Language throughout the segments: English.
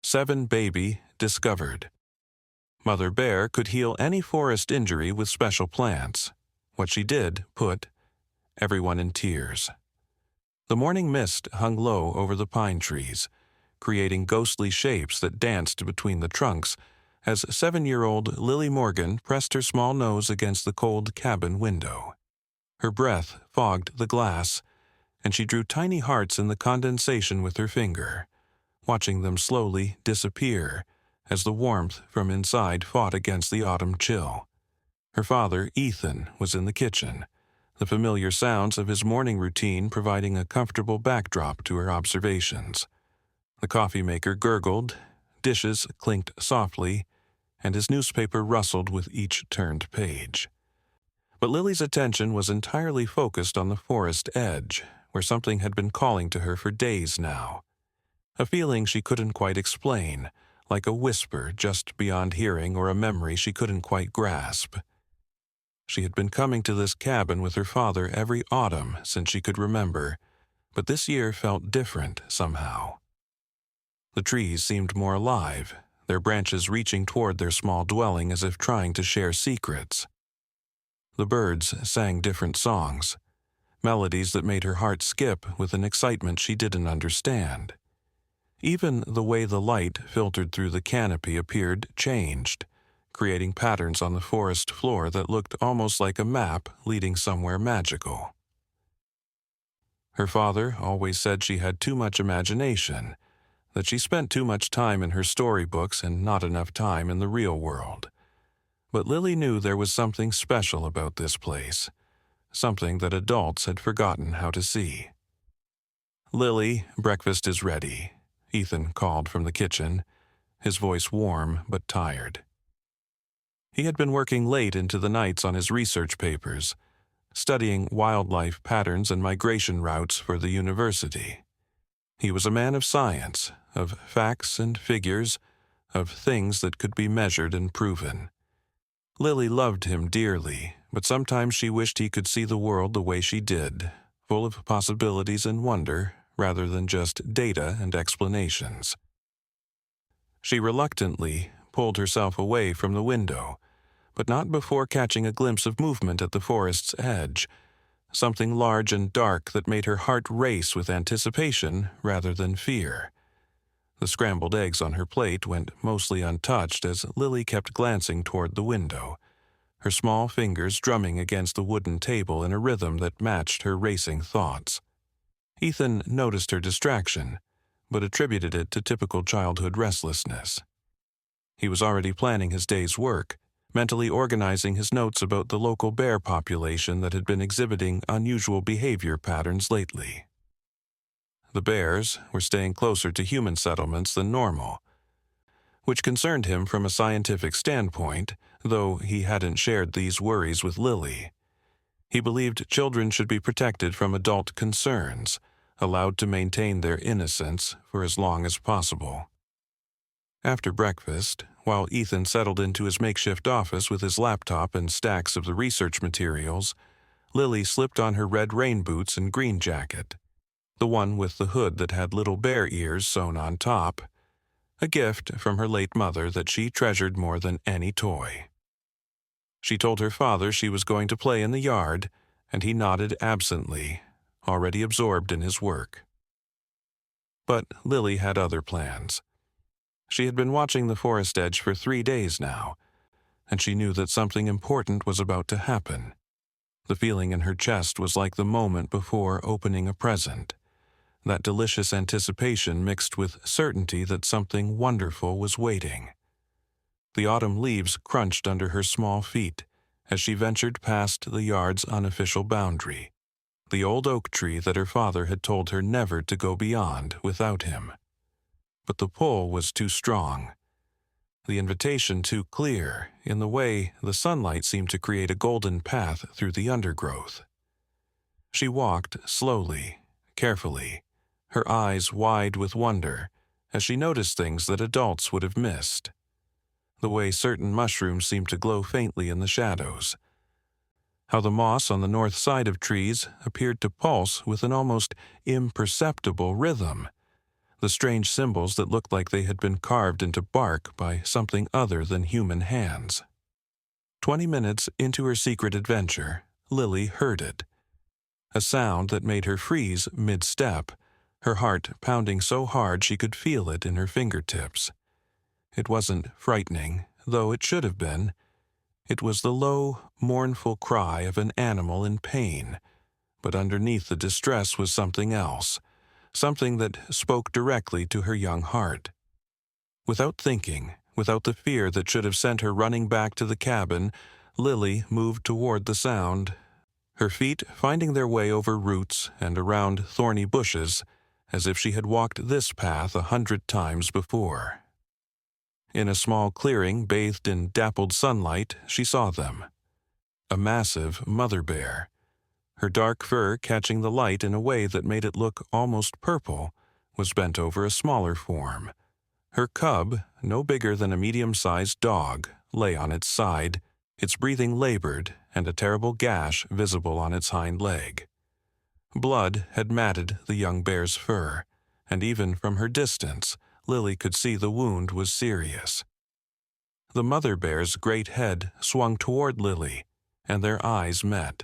7 baby discovered. Mother Bear could heal any forest injury with special plants. What she did put everyone in tears. The morning mist hung low over the pine trees, creating ghostly shapes that danced between the trunks as 7-year-old Lily Morgan pressed her small nose against the cold cabin window. Her breath fogged the glass, and she drew tiny hearts in the condensation with her finger, watching them slowly disappear as the warmth from inside fought against the autumn chill. Her father, Ethan, was in the kitchen, the familiar sounds of his morning routine providing a comfortable backdrop to her observations. The coffee maker gurgled, dishes clinked softly, and his newspaper rustled with each turned page. But Lily's attention was entirely focused on the forest edge, where something had been calling to her for days now. A feeling she couldn't quite explain, like a whisper just beyond hearing or a memory she couldn't quite grasp. She had been coming to this cabin with her father every autumn since she could remember, but this year felt different somehow. The trees seemed more alive, their branches reaching toward their small dwelling as if trying to share secrets. The birds sang different songs, melodies that made her heart skip with an excitement she didn't understand. Even the way the light filtered through the canopy appeared changed, creating patterns on the forest floor that looked almost like a map leading somewhere magical. Her father always said she had too much imagination, that she spent too much time in her storybooks and not enough time in the real world. But Lily knew there was something special about this place, something that adults had forgotten how to see. "Lily, breakfast is ready," Ethan called from the kitchen, his voice warm but tired. He had been working late into the nights on his research papers, studying wildlife patterns and migration routes for the university. He was a man of science, of facts and figures, of things that could be measured and proven. Lily loved him dearly, but sometimes she wished he could see the world the way she did, full of possibilities and wonder, rather than just data and explanations. She reluctantly pulled herself away from the window, but not before catching a glimpse of movement at the forest's edge, something large and dark that made her heart race with anticipation rather than fear. The scrambled eggs on her plate went mostly untouched as Lily kept glancing toward the window, her small fingers drumming against the wooden table in a rhythm that matched her racing thoughts. Ethan noticed her distraction, but attributed it to typical childhood restlessness. He was already planning his day's work, mentally organizing his notes about the local bear population that had been exhibiting unusual behavior patterns lately. The bears were staying closer to human settlements than normal, which concerned him from a scientific standpoint, though he hadn't shared these worries with Lily. He believed children should be protected from adult concerns, allowed to maintain their innocence for as long as possible. After breakfast, while Ethan settled into his makeshift office with his laptop and stacks of the research materials, Lily slipped on her red rain boots and green jacket, the one with the hood that had little bear ears sewn on top, a gift from her late mother that she treasured more than any toy. She told her father she was going to play in the yard, and he nodded absently, already absorbed in his work. But Lily had other plans. She had been watching the forest edge for 3 days now, and she knew that something important was about to happen. The feeling in her chest was like the moment before opening a present, that delicious anticipation mixed with certainty that something wonderful was waiting. The autumn leaves crunched under her small feet as she ventured past the yard's unofficial boundary, the old oak tree that her father had told her never to go beyond without him. But the pull was too strong, the invitation too clear in the way the sunlight seemed to create a golden path through the undergrowth. She walked slowly, carefully, her eyes wide with wonder as she noticed things that adults would have missed. The way certain mushrooms seemed to glow faintly in the shadows, how the moss on the north side of trees appeared to pulse with an almost imperceptible rhythm, the strange symbols that looked like they had been carved into bark by something other than human hands. 20 minutes into her secret adventure, Lily heard it. A sound that made her freeze mid-step, her heart pounding so hard she could feel it in her fingertips. It wasn't frightening, though it should have been. It was the low, mournful cry of an animal in pain, but underneath the distress was something else, something that spoke directly to her young heart. Without thinking, without the fear that should have sent her running back to the cabin, Lily moved toward the sound, her feet finding their way over roots and around thorny bushes, as if she had walked this path 100 times before. In a small clearing bathed in dappled sunlight, she saw them. A massive mother bear, her dark fur catching the light in a way that made it look almost purple, was bent over a smaller form. Her cub, no bigger than a medium-sized dog, lay on its side, its breathing labored and a terrible gash visible on its hind leg. Blood had matted the young bear's fur, and even from her distance, Lily could see the wound was serious. The mother bear's great head swung toward Lily, and their eyes met.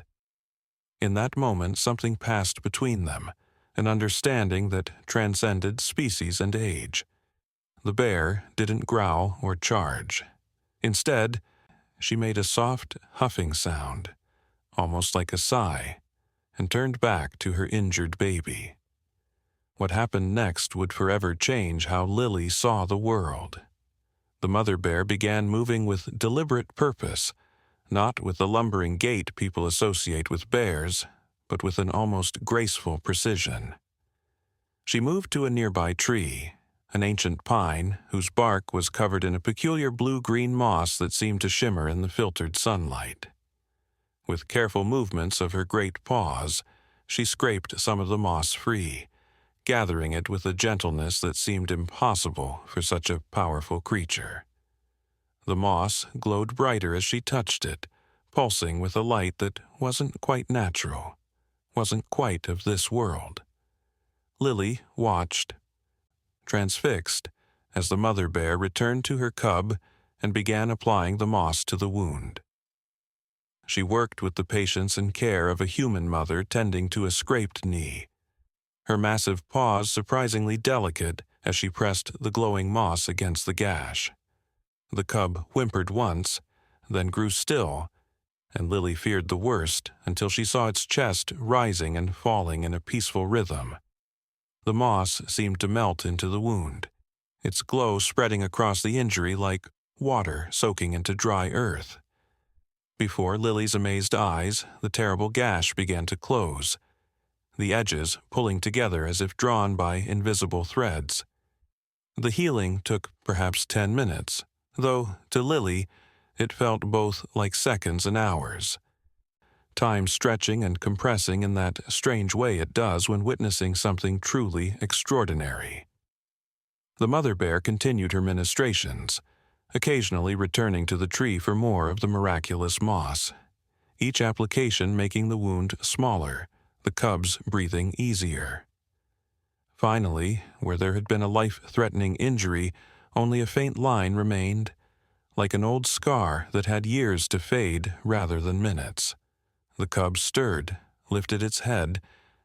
In that moment something passed between them, an understanding that transcended species and age. The bear didn't growl or charge. Instead, she made a soft, huffing sound, almost like a sigh, and turned back to her injured baby. What happened next would forever change how Lily saw the world. The mother bear began moving with deliberate purpose, not with the lumbering gait people associate with bears, but with an almost graceful precision. She moved to a nearby tree, an ancient pine whose bark was covered in a peculiar blue-green moss that seemed to shimmer in the filtered sunlight. With careful movements of her great paws, she scraped some of the moss free, gathering it with a gentleness that seemed impossible for such a powerful creature. The moss glowed brighter as she touched it, pulsing with a light that wasn't quite natural, wasn't quite of this world. Lily watched, transfixed, as the mother bear returned to her cub and began applying the moss to the wound. She worked with the patience and care of a human mother tending to a scraped knee, her massive paws surprisingly delicate as she pressed the glowing moss against the gash. The cub whimpered once, then grew still, and Lily feared the worst until she saw its chest rising and falling in a peaceful rhythm. The moss seemed to melt into the wound, its glow spreading across the injury like water soaking into dry earth. Before Lily's amazed eyes, the terrible gash began to close, the edges pulling together as if drawn by invisible threads. The healing took perhaps 10 minutes, though to Lily it felt both like seconds and hours. Time stretching and compressing in that strange way it does when witnessing something truly extraordinary. The mother bear continued her ministrations, occasionally returning to the tree for more of the miraculous moss, each application making the wound smaller, the cub's breathing easier. Finally, where there had been a life-threatening injury, only a faint line remained, like an old scar that had years to fade rather than minutes. The cub stirred, lifted its head,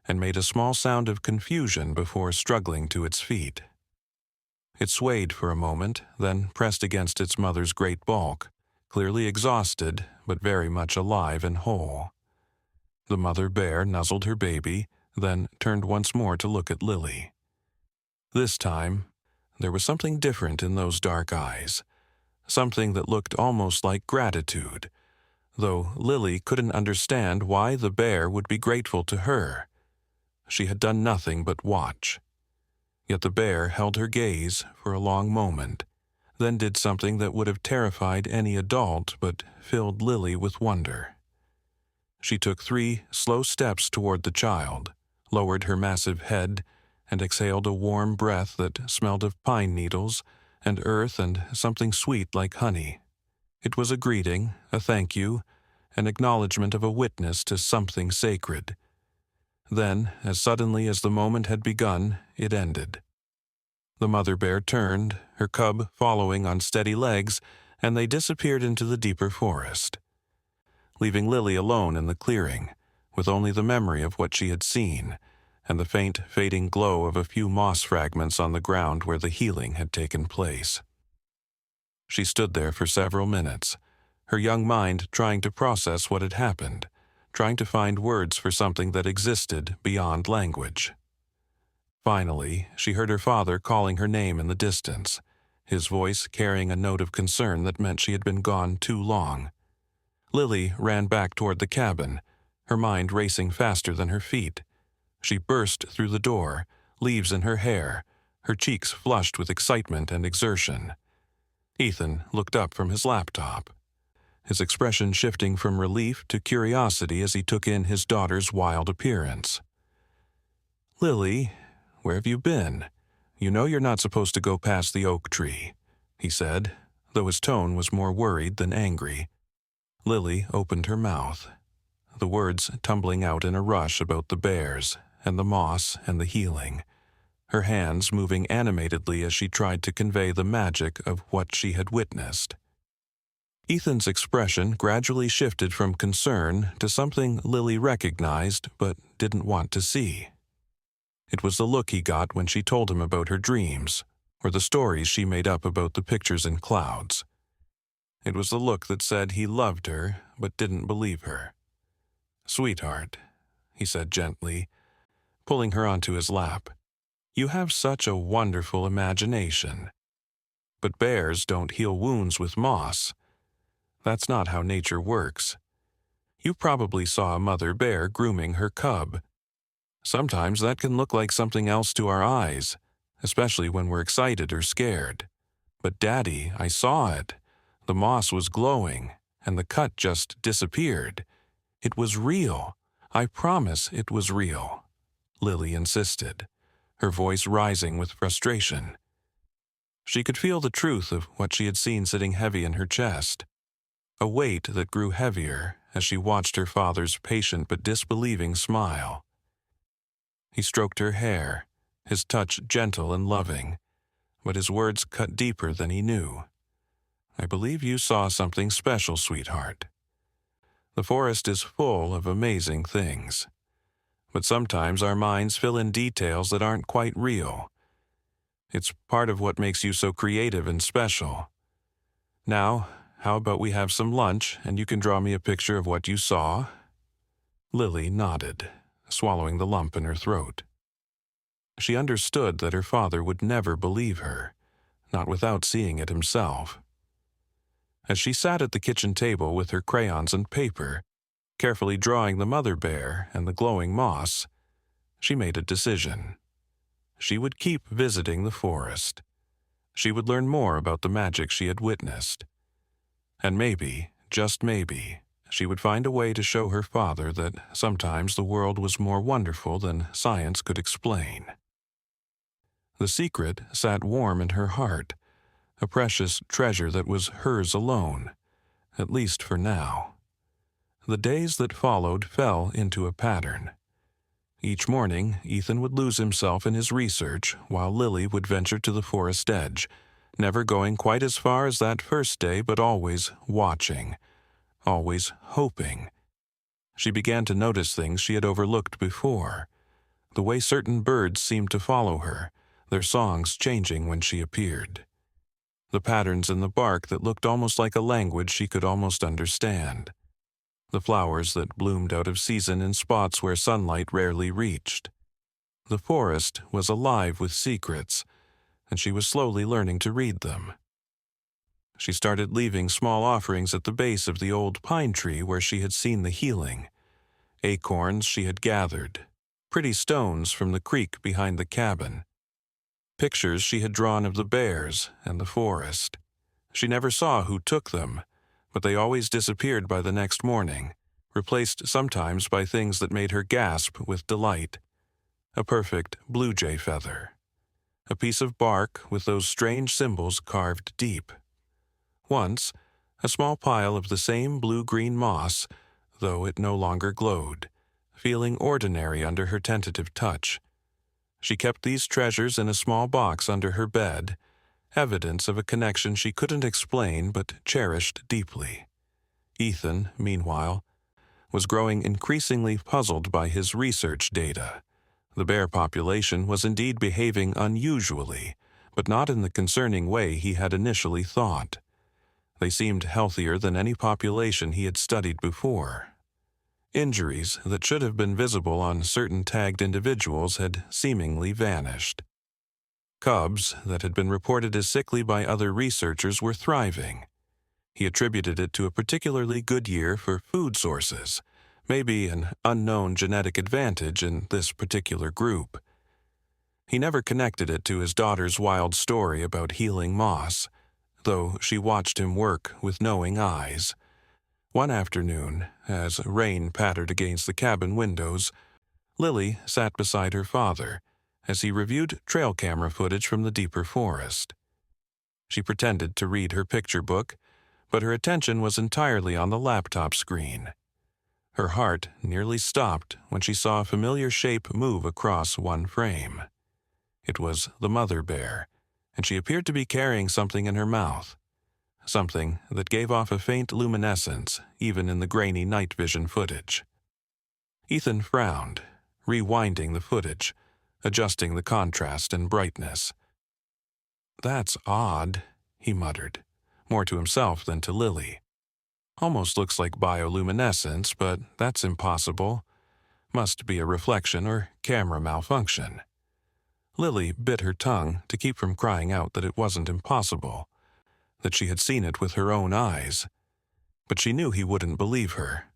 and made a small sound of confusion before struggling to its feet. It swayed for a moment, then pressed against its mother's great bulk, clearly exhausted but very much alive and whole. The mother bear nuzzled her baby, then turned once more to look at Lily. This time, there was something different in those dark eyes, something that looked almost like gratitude, though Lily couldn't understand why the bear would be grateful to her. She had done nothing but watch. Yet the bear held her gaze for a long moment, then did something that would have terrified any adult but filled Lily with wonder. She took 3 slow steps toward the child, lowered her massive head, and exhaled a warm breath that smelled of pine needles and earth and something sweet like honey. It was a greeting, a thank you, an acknowledgement of a witness to something sacred. Then, as suddenly as the moment had begun, it ended. The mother bear turned, her cub following on steady legs, and they disappeared into the deeper forest, leaving Lily alone in the clearing, with only the memory of what she had seen and the faint, fading glow of a few moss fragments on the ground where the healing had taken place. She stood there for several minutes, her young mind trying to process what had happened, trying to find words for something that existed beyond language. Finally, she heard her father calling her name in the distance, his voice carrying a note of concern that meant she had been gone too long. Lily ran back toward the cabin, her mind racing faster than her feet. She burst through the door, leaves in her hair, her cheeks flushed with excitement and exertion. Ethan looked up from his laptop, his expression shifting from relief to curiosity as he took in his daughter's wild appearance. "Lily, where have you been? You know you're not supposed to go past the oak tree," he said, though his tone was more worried than angry. Lily opened her mouth, the words tumbling out in a rush about the bears and the moss and the healing, her hands moving animatedly as she tried to convey the magic of what she had witnessed. Ethan's expression gradually shifted from concern to something Lily recognized but didn't want to see. It was the look he got when she told him about her dreams, or the stories she made up about the pictures in clouds. It was the look that said he loved her but didn't believe her. "Sweetheart," he said gently, pulling her onto his lap, "you have such a wonderful imagination. But bears don't heal wounds with moss. That's not how nature works. You probably saw a mother bear grooming her cub. Sometimes that can look like something else to our eyes, especially when we're excited or scared. But Daddy, I saw it. The moss was glowing, and the cut just disappeared. It was real. I promise it was real," Lily insisted, her voice rising with frustration. She could feel the truth of what she had seen sitting heavy in her chest, a weight that grew heavier as she watched her father's patient but disbelieving smile. He stroked her hair, his touch gentle and loving, but his words cut deeper than he knew. "I believe you saw something special, sweetheart. The forest is full of amazing things, but sometimes our minds fill in details that aren't quite real. It's part of what makes you so creative and special. Now, how about we have some lunch and you can draw me a picture of what you saw?" Lily nodded, swallowing the lump in her throat. She understood that her father would never believe her, not without seeing it himself. As she sat at the kitchen table with her crayons and paper, carefully drawing the mother bear and the glowing moss, she made a decision. She would keep visiting the forest. She would learn more about the magic she had witnessed. And maybe, just maybe, she would find a way to show her father that sometimes the world was more wonderful than science could explain. The secret sat warm in her heart, a precious treasure that was hers alone, at least for now. The days that followed fell into a pattern. Each morning, Ethan would lose himself in his research while Lily would venture to the forest edge, never going quite as far as that first day but always watching, always hoping. She began to notice things she had overlooked before, the way certain birds seemed to follow her, their songs changing when she appeared. The patterns in the bark that looked almost like a language she could almost understand. The flowers that bloomed out of season in spots where sunlight rarely reached. The forest was alive with secrets, and she was slowly learning to read them. She started leaving small offerings at the base of the old pine tree where she had seen the healing. Acorns she had gathered, pretty stones from the creek behind the cabin, pictures she had drawn of the bears and the forest. She never saw who took them, but they always disappeared by the next morning, replaced sometimes by things that made her gasp with delight. A perfect blue jay feather, a piece of bark with those strange symbols carved deep. Once, a small pile of the same blue-green moss, though it no longer glowed, feeling ordinary under her tentative touch. She kept these treasures in a small box under her bed, evidence of a connection she couldn't explain but cherished deeply. Ethan, meanwhile, was growing increasingly puzzled by his research data. The bear population was indeed behaving unusually, but not in the concerning way he had initially thought. They seemed healthier than any population he had studied before. Injuries that should have been visible on certain tagged individuals had seemingly vanished. Cubs that had been reported as sickly by other researchers were thriving. He attributed it to a particularly good year for food sources, maybe an unknown genetic advantage in this particular group. He never connected it to his daughter's wild story about healing moss, though she watched him work with knowing eyes. One afternoon, as rain pattered against the cabin windows, Lily sat beside her father as he reviewed trail camera footage from the deeper forest. She pretended to read her picture book, but her attention was entirely on the laptop screen. Her heart nearly stopped when she saw a familiar shape move across one frame. It was the mother bear, and she appeared to be carrying something in her mouth, something that gave off a faint luminescence even in the grainy night vision footage. Ethan frowned, rewinding the footage, adjusting the contrast and brightness. "That's odd," he muttered, more to himself than to Lily. "Almost looks like bioluminescence, but that's impossible. Must be a reflection or camera malfunction." Lily bit her tongue to keep from crying out that it wasn't impossible, that she had seen it with her own eyes. But she knew he wouldn't believe her.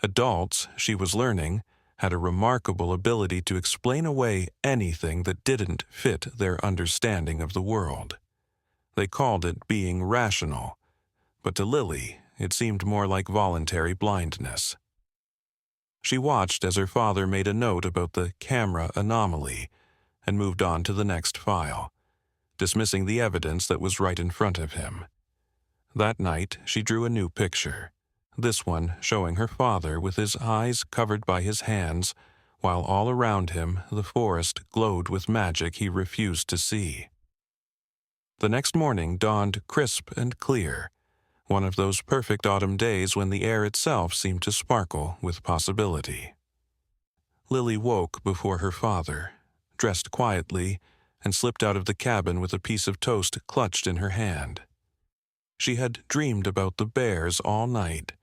Adults, she was learning, had a remarkable ability to explain away anything that didn't fit their understanding of the world. They called it being rational, but to Lily, it seemed more like voluntary blindness. She watched as her father made a note about the camera anomaly and moved on to the next file, dismissing the evidence that was right in front of him. That night, she drew a new picture, this one showing her father with his eyes covered by his hands, while all around him the forest glowed with magic he refused to see. The next morning dawned crisp and clear, one of those perfect autumn days when the air itself seemed to sparkle with possibility. Lily woke before her father, dressed quietly, and slipped out of the cabin with a piece of toast clutched in her hand. She had dreamed about the bears all night,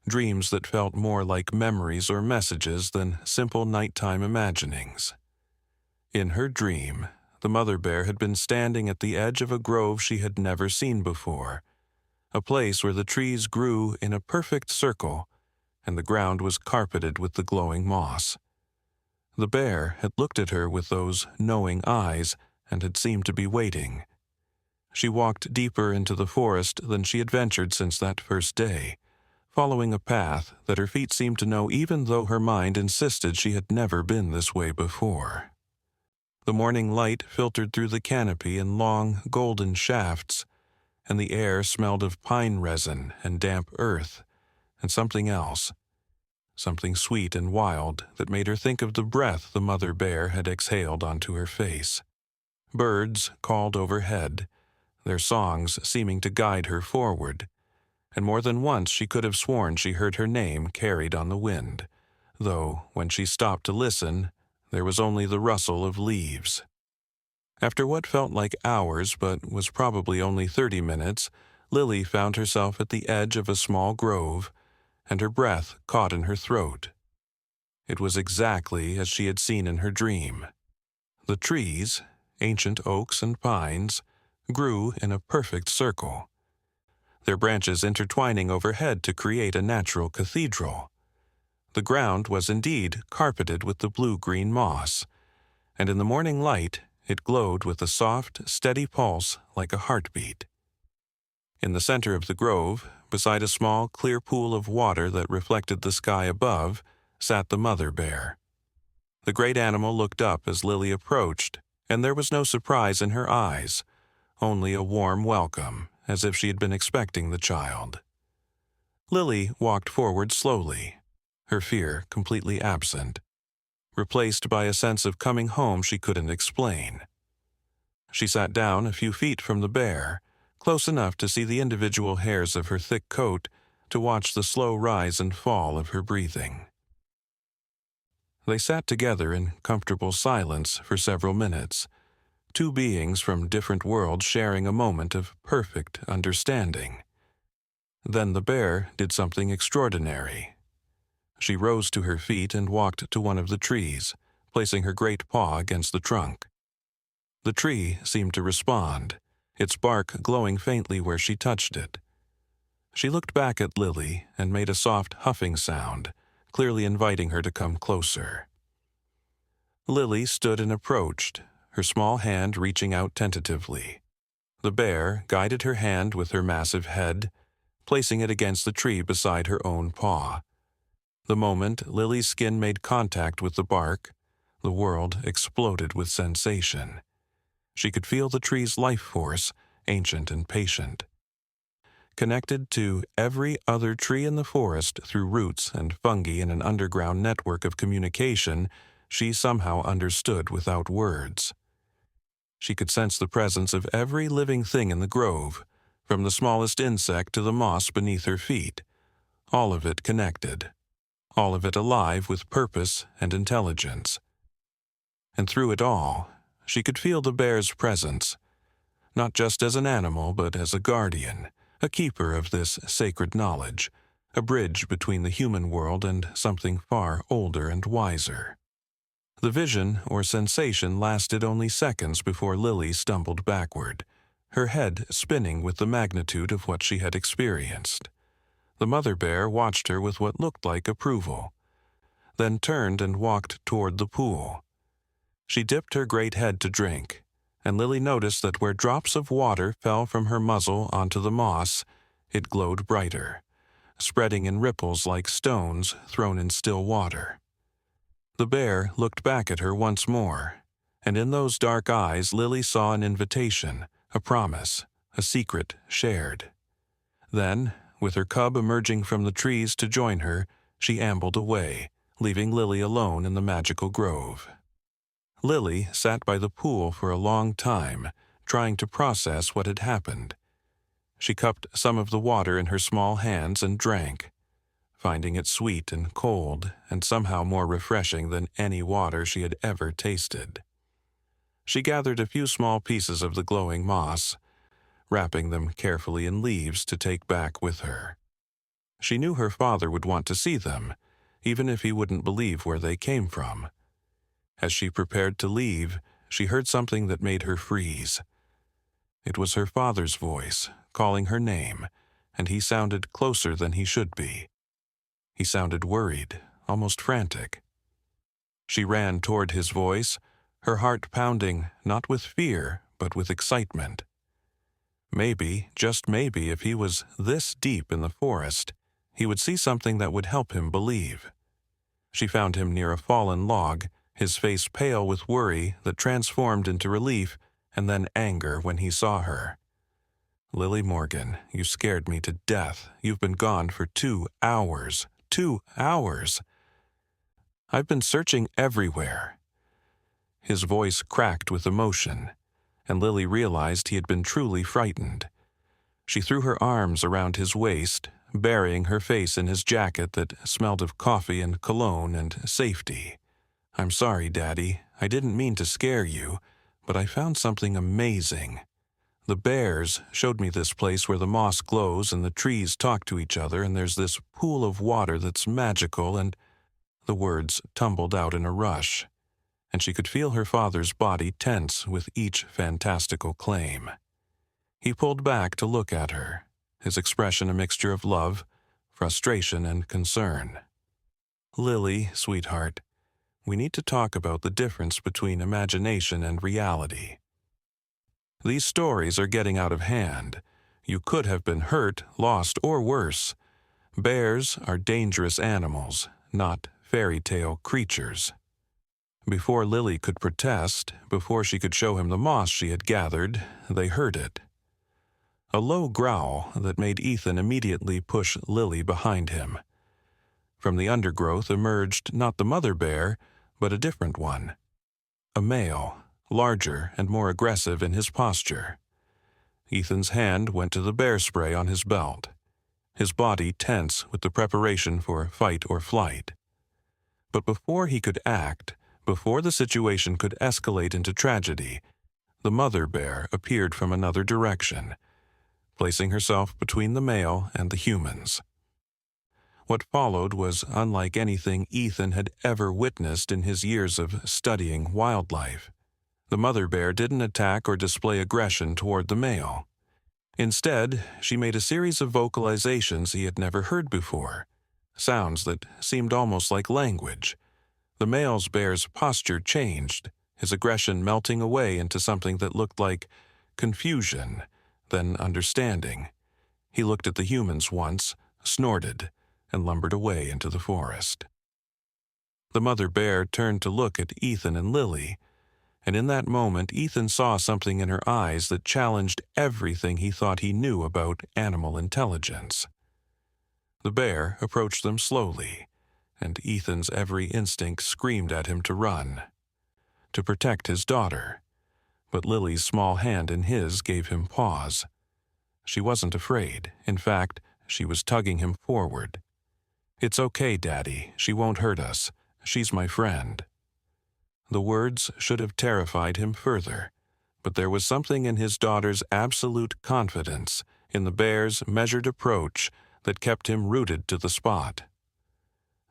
dreams that felt more like memories or messages than simple nighttime imaginings. In her dream, the mother bear had been standing at the edge of a grove she had never seen before, a place where the trees grew in a perfect circle and the ground was carpeted with the glowing moss. The bear had looked at her with those knowing eyes and had seemed to be waiting. She walked deeper into the forest than she had ventured since that first day, following a path that her feet seemed to know even though her mind insisted she had never been this way before. The morning light filtered through the canopy in long, golden shafts, and the air smelled of pine resin and damp earth, and something else, something sweet and wild that made her think of the breath the mother bear had exhaled onto her face. Birds called overhead, their songs seeming to guide her forward, and more than once she could have sworn she heard her name carried on the wind, though when she stopped to listen, there was only the rustle of leaves. After what felt like hours but was probably only 30 minutes, Lily found herself at the edge of a small grove, and her breath caught in her throat. It was exactly as she had seen in her dream. The trees, ancient oaks and pines, grew in a perfect circle, their branches intertwining overhead to create a natural cathedral. The ground was indeed carpeted with the blue-green moss, and in the morning light it glowed with a soft, steady pulse like a heartbeat. In the center of the grove, beside a small, clear pool of water that reflected the sky above, sat the mother bear. The great animal looked up as Lily approached, and there was no surprise in her eyes, only a warm welcome, as if she had been expecting the child. Lily walked forward slowly, her fear completely absent. replaced by a sense of coming home she couldn't explain. She sat down a few feet from the bear, close enough to see the individual hairs of her thick coat, to watch the slow rise and fall of her breathing. They sat together in comfortable silence for several minutes, two beings from different worlds sharing a moment of perfect understanding. Then the bear did something extraordinary. She rose to her feet and walked to one of the trees, placing her great paw against the trunk. The tree seemed to respond, its bark glowing faintly where she touched it. She looked back at Lily and made a soft huffing sound, clearly inviting her to come closer. Lily stood and approached, her small hand reaching out tentatively. The bear guided her hand with her massive head, placing it against the tree beside her own paw. The moment Lily's skin made contact with the bark, the world exploded with sensation. She could feel the tree's life force, ancient and patient. Connected to every other tree in the forest through roots and fungi in an underground network of communication, she somehow understood without words. She could sense the presence of every living thing in the grove, from the smallest insect to the moss beneath her feet, all of it connected, all of it alive with purpose and intelligence. And through it all, she could feel the bear's presence, not just as an animal but as a guardian, a keeper of this sacred knowledge, a bridge between the human world and something far older and wiser. The vision or sensation lasted only seconds before Lily stumbled backward, her head spinning with the magnitude of what she had experienced. The mother bear watched her with what looked like approval, then turned and walked toward the pool. She dipped her great head to drink, and Lily noticed that where drops of water fell from her muzzle onto the moss, it glowed brighter, spreading in ripples like stones thrown in still water. The bear looked back at her once more, and in those dark eyes Lily saw an invitation, a promise, a secret shared. Then, with her cub emerging from the trees to join her, she ambled away, leaving Lily alone in the magical grove. Lily sat by the pool for a long time, trying to process what had happened. She cupped some of the water in her small hands and drank, finding it sweet and cold and somehow more refreshing than any water she had ever tasted. She gathered a few small pieces of the glowing moss, wrapping them carefully in leaves to take back with her. She knew her father would want to see them, even if he wouldn't believe where they came from. As she prepared to leave, she heard something that made her freeze. It was her father's voice, calling her name, and he sounded closer than he should be. He sounded worried, almost frantic. She ran toward his voice, her heart pounding not with fear, but with excitement. Maybe, just maybe, if he was this deep in the forest, he would see something that would help him believe. She found him near a fallen log, his face pale with worry that transformed into relief and then anger when he saw her. "Lily Morgan, you scared me to death. You've been gone for 2 hours. 2 hours. I've been searching everywhere." His voice cracked with emotion, and Lily realized he had been truly frightened. She threw her arms around his waist, burying her face in his jacket that smelled of coffee and cologne and safety. "I'm sorry, Daddy. I didn't mean to scare you, but I found something amazing. The bears showed me this place where the moss glows and the trees talk to each other, and there's this pool of water that's magical, and—" The words tumbled out in a rush, and she could feel her father's body tense with each fantastical claim. He pulled back to look at her, his expression a mixture of love, frustration, and concern. "Lily, sweetheart, we need to talk about the difference between imagination and reality. These stories are getting out of hand. You could have been hurt, lost, or worse. Bears are dangerous animals, not fairy tale creatures." Before Lily could protest, before she could show him the moss she had gathered, they heard it. A low growl that made Ethan immediately push Lily behind him. From the undergrowth emerged not the mother bear, but a different one. A male, larger and more aggressive in his posture. Ethan's hand went to the bear spray on his belt, his body tense with the preparation for fight or flight. But before he could act, before the situation could escalate into tragedy, the mother bear appeared from another direction, placing herself between the male and the humans. What followed was unlike anything Ethan had ever witnessed in his years of studying wildlife. The mother bear didn't attack or display aggression toward the male. Instead, she made a series of vocalizations he had never heard before, sounds that seemed almost like language. The male bear's posture changed, his aggression melting away into something that looked like confusion, then understanding. He looked at the humans once, snorted, and lumbered away into the forest. The mother bear turned to look at Ethan and Lily, and in that moment Ethan saw something in her eyes that challenged everything he thought he knew about animal intelligence. The bear approached them slowly, and Ethan's every instinct screamed at him to run, to protect his daughter, but Lily's small hand in his gave him pause. She wasn't afraid. In fact, she was tugging him forward. "It's okay, Daddy. She won't hurt us. She's my friend." The words should have terrified him further, but there was something in his daughter's absolute confidence, in the bear's measured approach, that kept him rooted to the spot.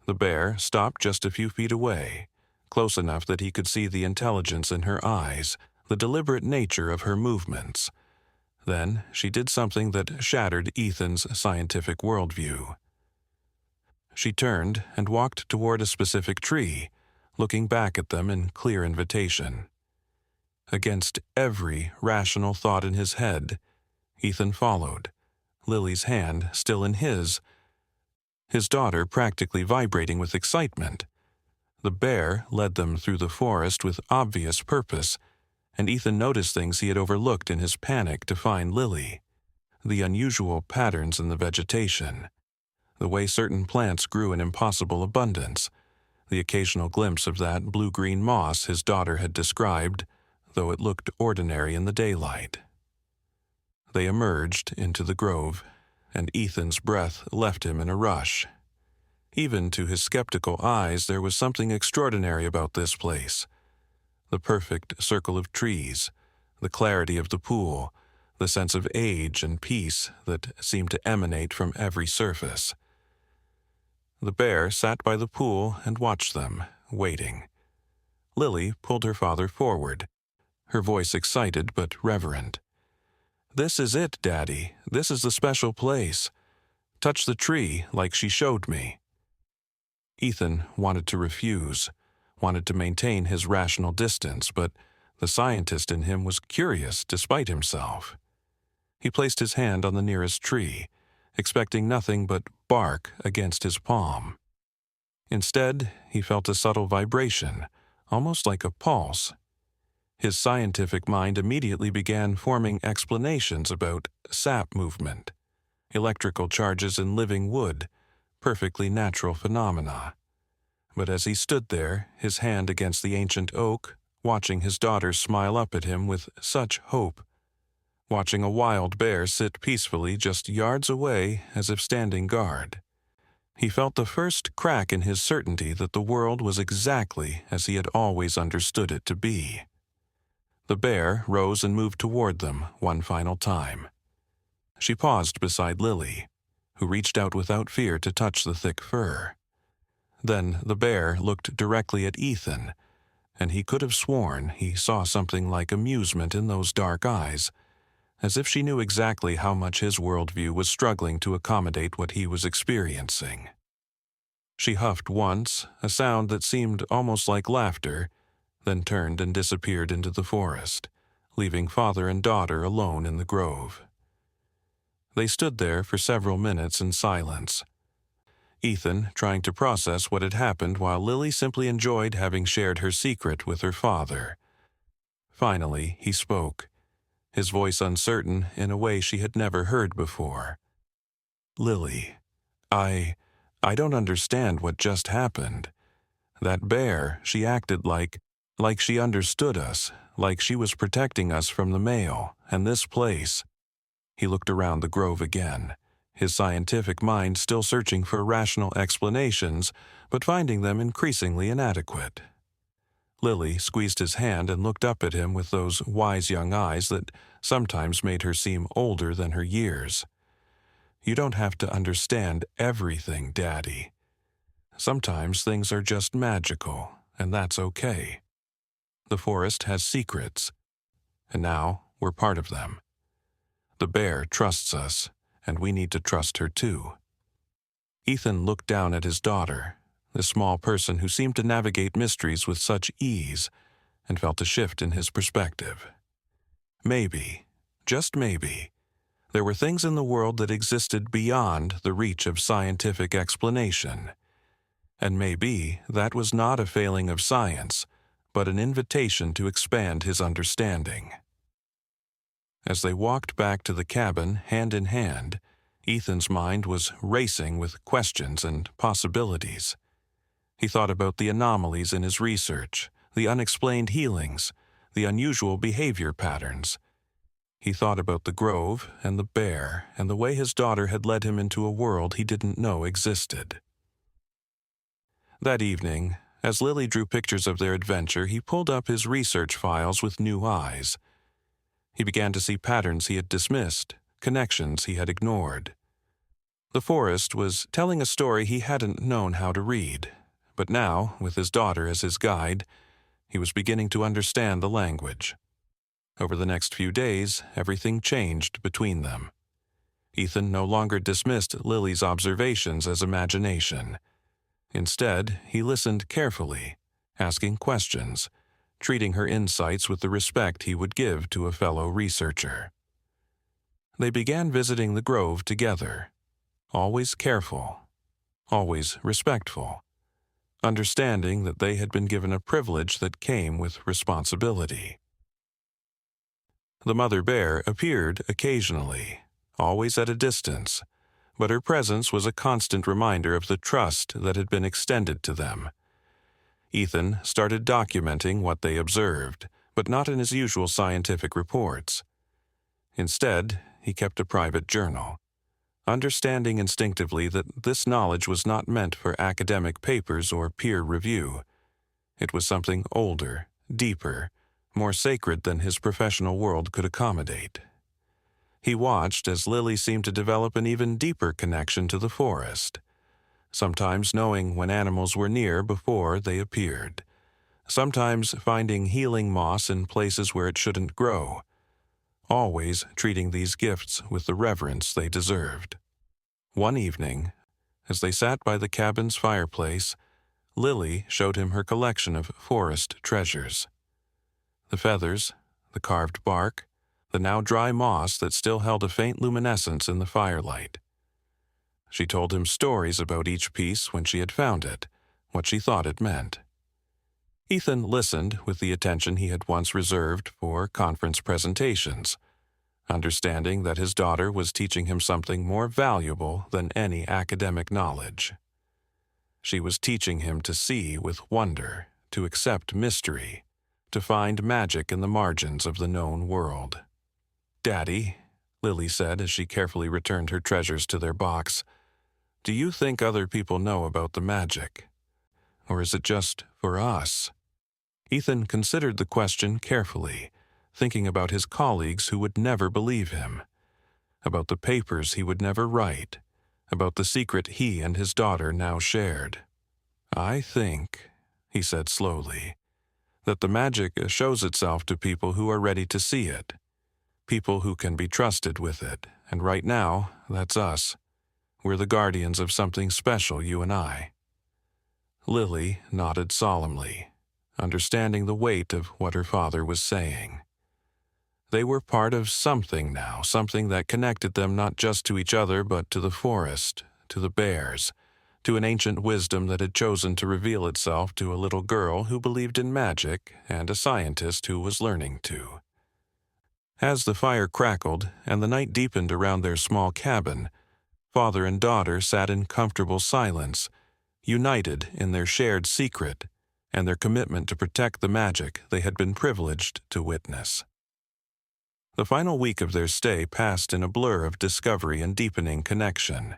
The bear stopped just a few feet away, close enough that he could see the intelligence in her eyes, the deliberate nature of her movements. Then she did something that shattered Ethan's scientific worldview. She turned and walked toward a specific tree, looking back at them in clear invitation. Against every rational thought in his head, Ethan followed, Lily's hand still in his daughter practically vibrating with excitement. The bear led them through the forest with obvious purpose, and Ethan noticed things he had overlooked in his panic to find Lily. The unusual patterns in the vegetation, the way certain plants grew in impossible abundance, the occasional glimpse of that blue-green moss his daughter had described, though it looked ordinary in the daylight. They emerged into the grove, and Ethan's breath left him in a rush. Even to his skeptical eyes, there was something extraordinary about this place. The perfect circle of trees, the clarity of the pool, the sense of age and peace that seemed to emanate from every surface. The bear sat by the pool and watched them, waiting. Lily pulled her father forward, her voice excited but reverent. "This is it, Daddy. This is the special place. Touch the tree like she showed me." Ethan wanted to refuse, wanted to maintain his rational distance, but the scientist in him was curious despite himself. He placed his hand on the nearest tree, expecting nothing but bark against his palm. Instead, he felt a subtle vibration, almost like a pulse. His scientific mind immediately began forming explanations about sap movement, electrical charges in living wood, perfectly natural phenomena. But as he stood there, his hand against the ancient oak, watching his daughter smile up at him with such hope, watching a wild bear sit peacefully just yards away as if standing guard, he felt the first crack in his certainty that the world was exactly as he had always understood it to be. The bear rose and moved toward them one final time. She paused beside Lily, who reached out without fear to touch the thick fur. Then the bear looked directly at Ethan, and he could have sworn he saw something like amusement in those dark eyes, as if she knew exactly how much his worldview was struggling to accommodate what he was experiencing. She huffed once, a sound that seemed almost like laughter, then turned and disappeared into the forest, leaving father and daughter alone in the grove. They stood there for several minutes in silence, Ethan trying to process what had happened while Lily simply enjoyed having shared her secret with her father. Finally, he spoke, his voice uncertain in a way she had never heard before. "Lily, I don't understand what just happened. That bear, she acted like she understood us, like she was protecting us from the male, and this place. He looked around the grove again, his scientific mind still searching for rational explanations, but finding them increasingly inadequate. Lily squeezed his hand and looked up at him with those wise young eyes that sometimes made her seem older than her years. You don't have to understand everything, Daddy. Sometimes things are just magical, and that's okay. The forest has secrets, and now we're part of them. The bear trusts us, and we need to trust her too. Ethan looked down at his daughter, the small person who seemed to navigate mysteries with such ease, and felt a shift in his perspective. Maybe, just maybe, there were things in the world that existed beyond the reach of scientific explanation. And maybe that was not a failing of science, but an invitation to expand his understanding. As they walked back to the cabin hand in hand, Ethan's mind was racing with questions and possibilities. He thought about the anomalies in his research, the unexplained healings, the unusual behavior patterns. He thought about the grove and the bear and the way his daughter had led him into a world he didn't know existed. That evening, as Lily drew pictures of their adventure, he pulled up his research files with new eyes. He began to see patterns he had dismissed, connections he had ignored. The forest was telling a story he hadn't known how to read, but now, with his daughter as his guide, he was beginning to understand the language. Over the next few days, everything changed between them. Ethan no longer dismissed Lily's observations as imagination. Instead, he listened carefully, asking questions, treating her insights with the respect he would give to a fellow researcher. They began visiting the grove together, always careful, always respectful, understanding that they had been given a privilege that came with responsibility. The mother bear appeared occasionally, always at a distance, but her presence was a constant reminder of the trust that had been extended to them. Ethan started documenting what they observed, but not in his usual scientific reports. Instead, he kept a private journal, understanding instinctively that this knowledge was not meant for academic papers or peer review. It was something older, deeper, more sacred than his professional world could accommodate. He watched as Lily seemed to develop an even deeper connection to the forest, sometimes knowing when animals were near before they appeared, sometimes finding healing moss in places where it shouldn't grow, always treating these gifts with the reverence they deserved. One evening, as they sat by the cabin's fireplace, Lily showed him her collection of forest treasures. The feathers, the carved bark, the now dry moss that still held a faint luminescence in the firelight. She told him stories about each piece when she had found it, what she thought it meant. Ethan listened with the attention he had once reserved for conference presentations, understanding that his daughter was teaching him something more valuable than any academic knowledge. She was teaching him to see with wonder, to accept mystery, to find magic in the margins of the known world. "Daddy," Lily said as she carefully returned her treasures to their box, "do you think other people know about the magic? Or is it just for us?" Ethan considered the question carefully, thinking about his colleagues who would never believe him, about the papers he would never write, about the secret he and his daughter now shared. "I think," he said slowly, "that the magic shows itself to people who are ready to see it, people who can be trusted with it, and right now, that's us. We're the guardians of something special, you and I." Lily nodded solemnly, understanding the weight of what her father was saying. They were part of something now, something that connected them not just to each other but to the forest, to the bears, to an ancient wisdom that had chosen to reveal itself to a little girl who believed in magic and a scientist who was learning to. As the fire crackled and the night deepened around their small cabin, father and daughter sat in comfortable silence, united in their shared secret, and their commitment to protect the magic they had been privileged to witness. The final week of their stay passed in a blur of discovery and deepening connection.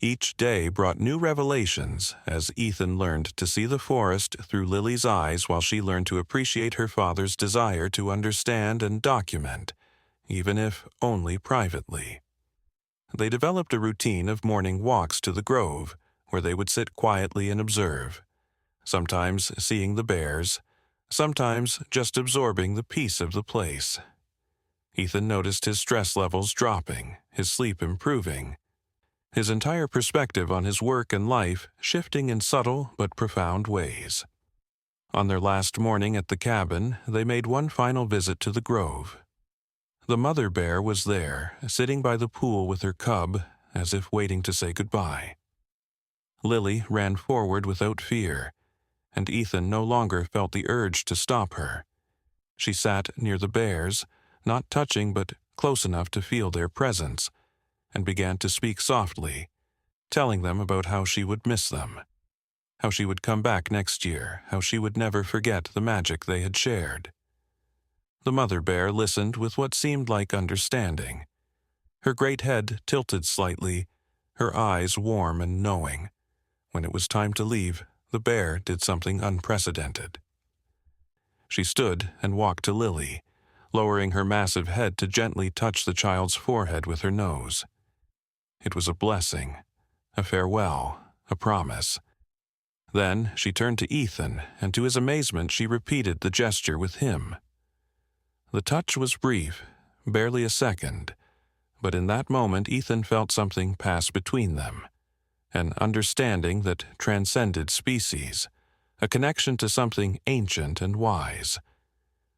Each day brought new revelations as Ethan learned to see the forest through Lily's eyes while she learned to appreciate her father's desire to understand and document, even if only privately. They developed a routine of morning walks to the grove, where they would sit quietly and observe, sometimes seeing the bears, sometimes just absorbing the peace of the place. Ethan noticed his stress levels dropping, his sleep improving, his entire perspective on his work and life shifting in subtle but profound ways. On their last morning at the cabin, they made one final visit to the grove. The mother bear was there, sitting by the pool with her cub, as if waiting to say goodbye. Lily ran forward without fear, and Ethan no longer felt the urge to stop her. She sat near the bears, not touching but close enough to feel their presence, and began to speak softly, telling them about how she would miss them, how she would come back next year, how she would never forget the magic they had shared. The mother bear listened with what seemed like understanding. Her great head tilted slightly, her eyes warm and knowing. When it was time to leave, the bear did something unprecedented. She stood and walked to Lily, lowering her massive head to gently touch the child's forehead with her nose. It was a blessing, a farewell, a promise. Then she turned to Ethan, and to his amazement she repeated the gesture with him. The touch was brief, barely a second, but in that moment Ethan felt something pass between them, an understanding that transcended species, a connection to something ancient and wise.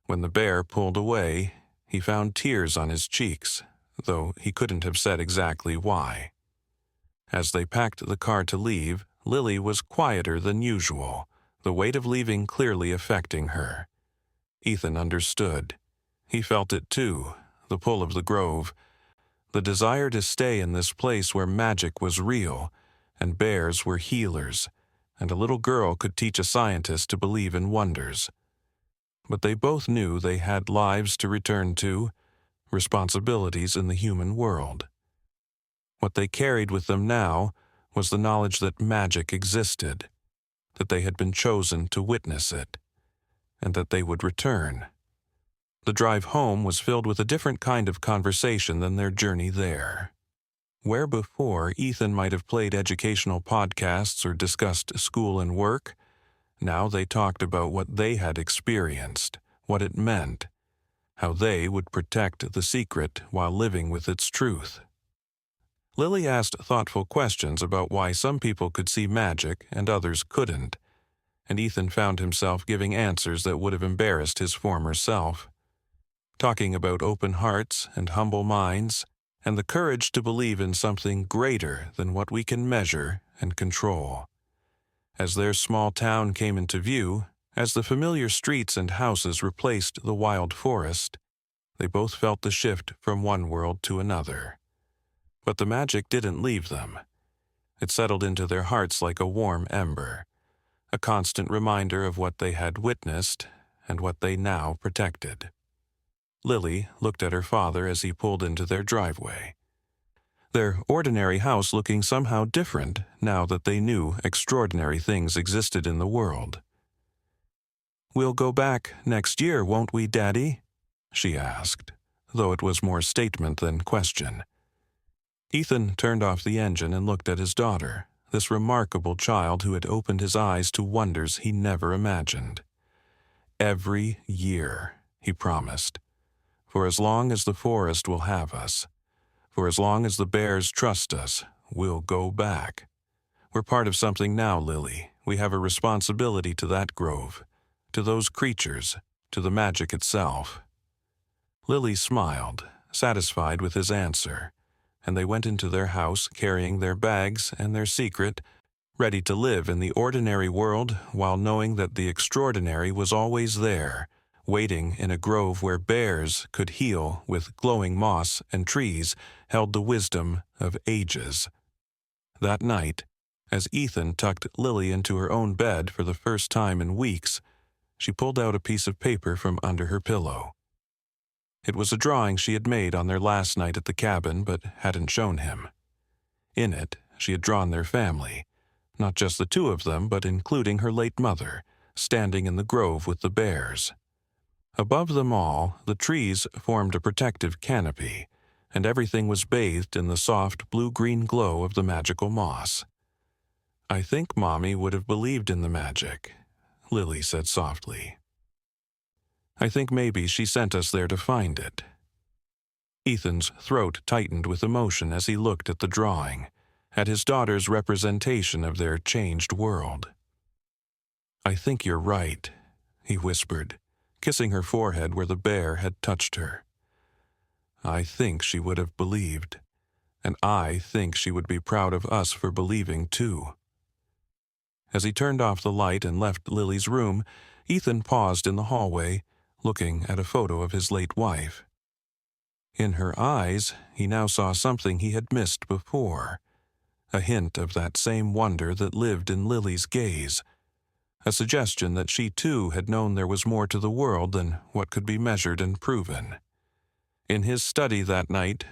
When the bear pulled away, he found tears on his cheeks, though he couldn't have said exactly why. As they packed the car to leave, Lily was quieter than usual, the weight of leaving clearly affecting her. Ethan understood. He felt it too, the pull of the grove, the desire to stay in this place where magic was real, and bears were healers, and a little girl could teach a scientist to believe in wonders. But they both knew they had lives to return to, responsibilities in the human world. What they carried with them now was the knowledge that magic existed, that they had been chosen to witness it, and that they would return. The drive home was filled with a different kind of conversation than their journey there. Where before Ethan might have played educational podcasts or discussed school and work, now they talked about what they had experienced, what it meant, how they would protect the secret while living with its truth. Lily asked thoughtful questions about why some people could see magic and others couldn't, and Ethan found himself giving answers that would have embarrassed his former self. Talking about open hearts and humble minds, and the courage to believe in something greater than what we can measure and control. As their small town came into view, as the familiar streets and houses replaced the wild forest, they both felt the shift from one world to another. But the magic didn't leave them. It settled into their hearts like a warm ember, a constant reminder of what they had witnessed and what they now protected. Lily looked at her father as he pulled into their driveway. Their ordinary house looking somehow different now that they knew extraordinary things existed in the world. "We'll go back next year, won't we, Daddy?" she asked, though it was more statement than question. Ethan turned off the engine and looked at his daughter, this remarkable child who had opened his eyes to wonders he never imagined. "Every year," he promised. "For as long as the forest will have us, for as long as the bears trust us, we'll go back. We're part of something now, Lily. We have a responsibility to that grove, to those creatures, to the magic itself." Lily smiled, satisfied with his answer, and they went into their house carrying their bags and their secret, ready to live in the ordinary world while knowing that the extraordinary was always there, waiting in a grove where bears could heal with glowing moss and trees held the wisdom of ages. That night, As Ethan tucked Lily into her own bed for the first time in weeks, she pulled out a piece of paper from under her pillow. It was a drawing she had made on their last night at the cabin but hadn't shown him. In it, she had drawn their family, not just the two of them, but including her late mother, standing in the grove with the bears. Above them all, the trees formed a protective canopy, and everything was bathed in the soft blue-green glow of the magical moss. "I think Mommy would have believed in the magic," Lily said softly. "I think maybe she sent us there to find it." Ethan's throat tightened with emotion as he looked at the drawing, at his daughter's representation of their changed world. "I think you're right," he whispered, kissing her forehead where the bear had touched her. "I think she would have believed, and I think she would be proud of us for believing too." As he turned off the light and left Lily's room, Ethan paused in the hallway, looking at a photo of his late wife. In her eyes, he now saw something he had missed before, a hint of that same wonder that lived in Lily's gaze, a suggestion that she too had known there was more to the world than what could be measured and proven. In his study that night,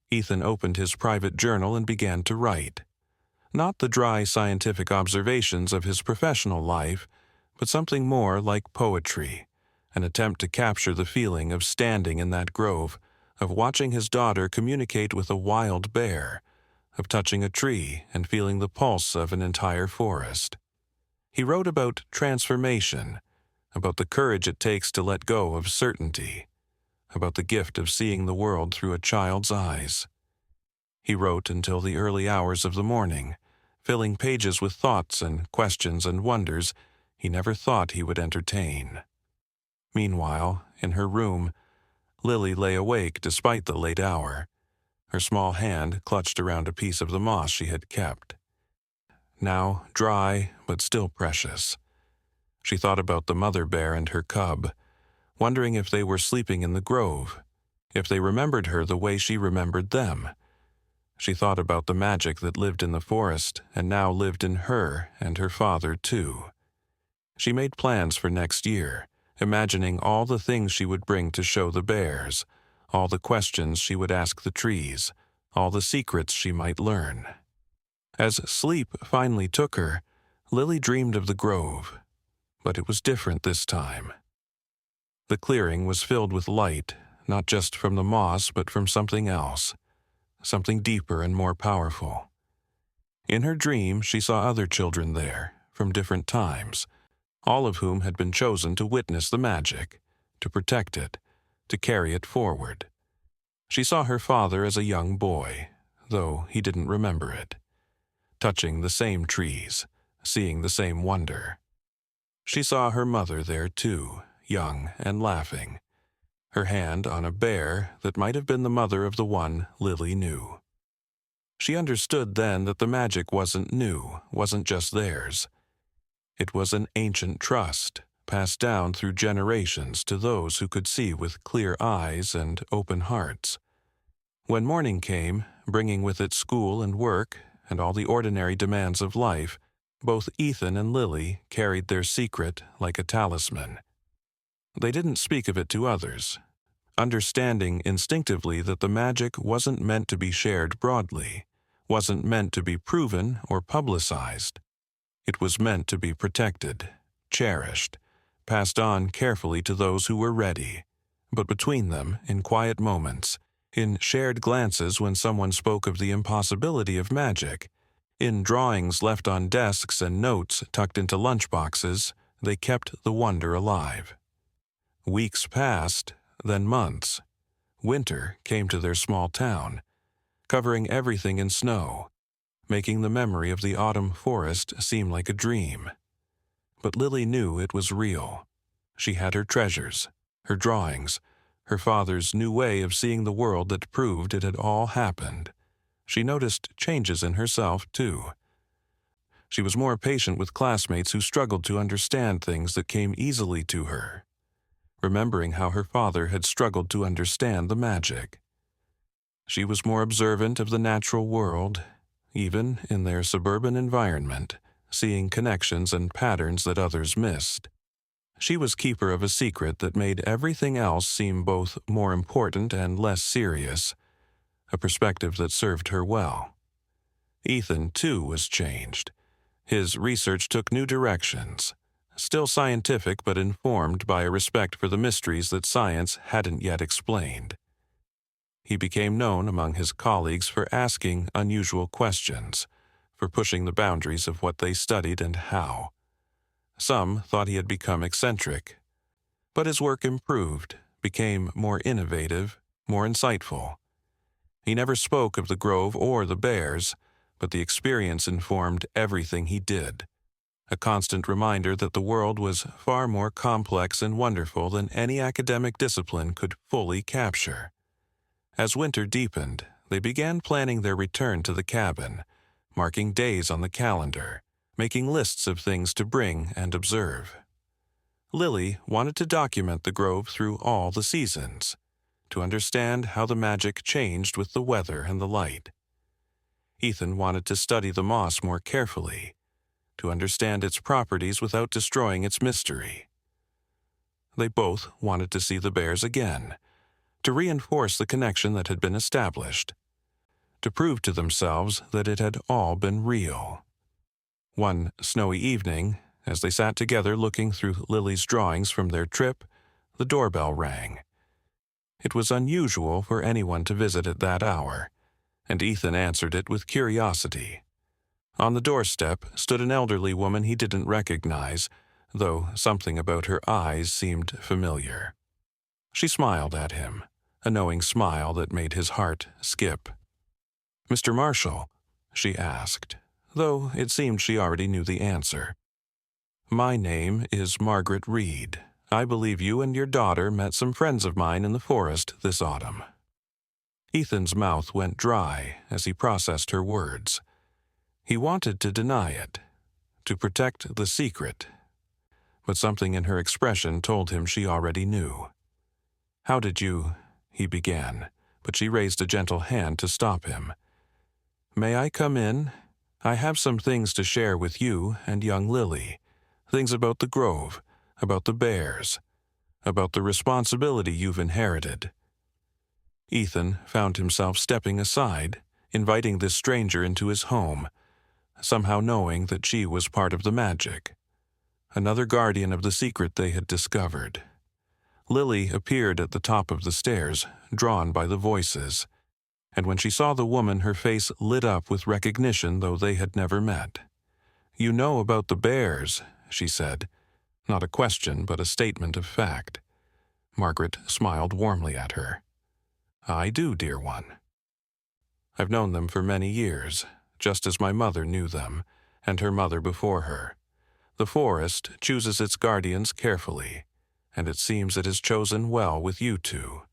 Ethan opened his private journal and began to write. Not the dry scientific observations of his professional life, but something more like poetry, an attempt to capture the feeling of standing in that grove, of watching his daughter communicate with a wild bear, of touching a tree and feeling the pulse of an entire forest. He wrote about transformation, about the courage it takes to let go of certainty, about the gift of seeing the world through a child's eyes. He wrote until the early hours of the morning, filling pages with thoughts and questions and wonders he never thought he would entertain. Meanwhile, in her room, Lily lay awake despite the late hour, her small hand clutched around a piece of the moss she had kept. Now dry, but still precious. She thought about the mother bear and her cub, wondering if they were sleeping in the grove, if they remembered her the way she remembered them. She thought about the magic that lived in the forest and now lived in her and her father too. She made plans for next year, imagining all the things she would bring to show the bears, all the questions she would ask the trees, all the secrets she might learn. As sleep finally took her, Lily dreamed of the grove, but it was different this time. The clearing was filled with light, not just from the moss but from something else, something deeper and more powerful. In her dream, she saw other children there, from different times, all of whom had been chosen to witness the magic, to protect it, to carry it forward. She saw her father as a young boy, though he didn't remember it, touching the same trees, seeing the same wonder. She saw her mother there too, young and laughing, her hand on a bear that might have been the mother of the one Lily knew. She understood then that the magic wasn't new, wasn't just theirs. It was an ancient trust, passed down through generations to those who could see with clear eyes and open hearts. When morning came, bringing with it school and work and all the ordinary demands of life, both Ethan and Lily carried their secret like a talisman. They didn't speak of it to others, understanding instinctively that the magic wasn't meant to be shared broadly, wasn't meant to be proven or publicized. It was meant to be protected, cherished, passed on carefully to those who were ready, but between them, in quiet moments, in shared glances when someone spoke of the impossibility of magic, in drawings left on desks and notes tucked into lunchboxes, they kept the wonder alive. Weeks passed, then months. Winter came to their small town, covering everything in snow, making the memory of the autumn forest seem like a dream. But Lily knew it was real. She had her treasures, her drawings, her father's new way of seeing the world that proved it had all happened. She noticed changes in herself, too. She was more patient with classmates who struggled to understand things that came easily to her, remembering how her father had struggled to understand the magic. She was more observant of the natural world, even in their suburban environment, seeing connections and patterns that others missed. She was keeper of a secret that made everything else seem both more important and less serious, a perspective that served her well. Ethan, too, was changed. His research took new directions, still scientific but informed by a respect for the mysteries that science hadn't yet explained. He became known among his colleagues for asking unusual questions, for pushing the boundaries of what they studied and how. Some thought he had become eccentric, but his work improved, became more innovative, more insightful. He never spoke of the Grove or the Bears, but the experience informed everything he did, a constant reminder that the world was far more complex and wonderful than any academic discipline could fully capture. As winter deepened, they began planning their return to the cabin, marking days on the calendar, making lists of things to bring and observe. Lily wanted to document the Grove through all the seasons, to understand how the magic changed with the weather and the light. Ethan wanted to study the moss more carefully, to understand its properties without destroying its mystery. They both wanted to see the Bears again, to reinforce the connection that had been established, to prove to themselves that it had all been real. One snowy evening, as they sat together looking through Lily's drawings from their trip, the doorbell rang. It was unusual for anyone to visit at that hour, and Ethan answered it with curiosity. On the doorstep stood an elderly woman he didn't recognize, though something about her eyes seemed familiar. She smiled at him, a knowing smile that made his heart skip. "Mr. Marshall?" she asked, though it seemed she already knew the answer. "My name is Margaret Reed. I believe you and your daughter met some friends of mine in the forest this autumn." Ethan's mouth went dry as he processed her words. He wanted to deny it, to protect the secret, but something in her expression told him she already knew. "How did you—" he began, but she raised a gentle hand to stop him. "May I come in? I have some things to share with you and young Lily, things about the Grove, about the Bears, about the responsibility you've inherited." Ethan found himself stepping aside, inviting this stranger into his home, somehow knowing that she was part of the magic, another guardian of the secret they had discovered. Lily appeared at the top of the stairs, drawn by the voices, and when she saw the woman, her face lit up with recognition, though they had never met. "You know about the Bears," she said, not a question but a statement of fact. Margaret smiled warmly at her. "I do, dear one. I've known them for many years, just as my mother knew them, and her mother before her. The forest chooses its guardians carefully, and it seems it has chosen well with you two."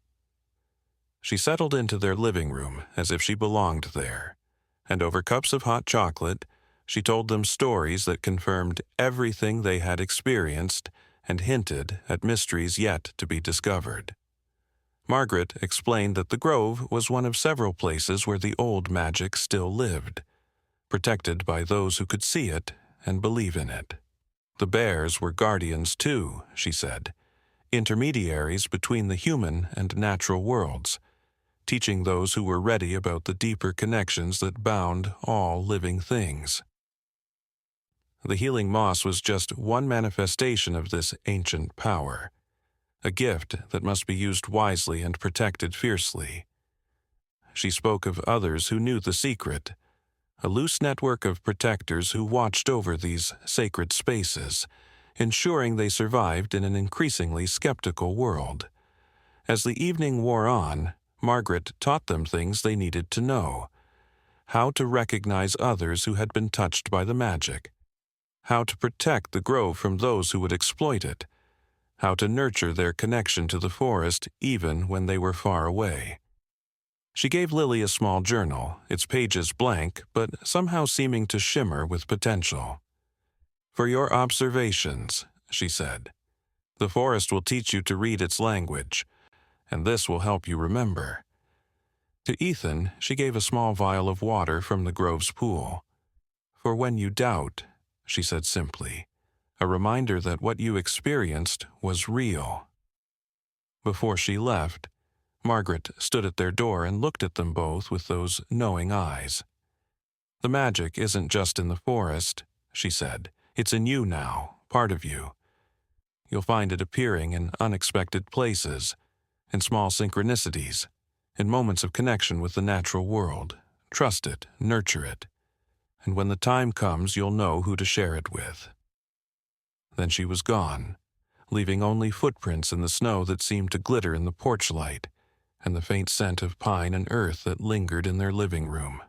She settled into their living room as if she belonged there, and over cups of hot chocolate, she told them stories that confirmed everything they had experienced and hinted at mysteries yet to be discovered. Margaret explained that the Grove was one of several places where the old magic still lived, protected by those who could see it and believe in it. The Bears were guardians too, she said, intermediaries between the human and natural worlds, teaching those who were ready about the deeper connections that bound all living things. The healing moss was just one manifestation of this ancient power, a gift that must be used wisely and protected fiercely. She spoke of others who knew the secret, a loose network of protectors who watched over these sacred spaces, ensuring they survived in an increasingly skeptical world. As the evening wore on, Margaret taught them things they needed to know: how to recognize others who had been touched by the magic, how to protect the Grove from those who would exploit it, how to nurture their connection to the forest even when they were far away. She gave Lily a small journal, its pages blank, but somehow seeming to shimmer with potential. "For your observations," she said. "The forest will teach you to read its language, and this will help you remember. To Ethan, she gave a small vial of water from the Grove's pool. "For when you doubt," she said simply, a reminder that what you experienced was real. Before she left, Margaret stood at their door and looked at them both with those knowing eyes. "The magic isn't just in the forest," she said. "It's in you now, part of you. You'll find it appearing in unexpected places, in small synchronicities, in moments of connection with the natural world. Trust it, nurture it, and when the time comes, you'll know who to share it with." Then she was gone, leaving only footprints in the snow that seemed to glitter in the porch light, and the faint scent of pine and earth that lingered in their living room.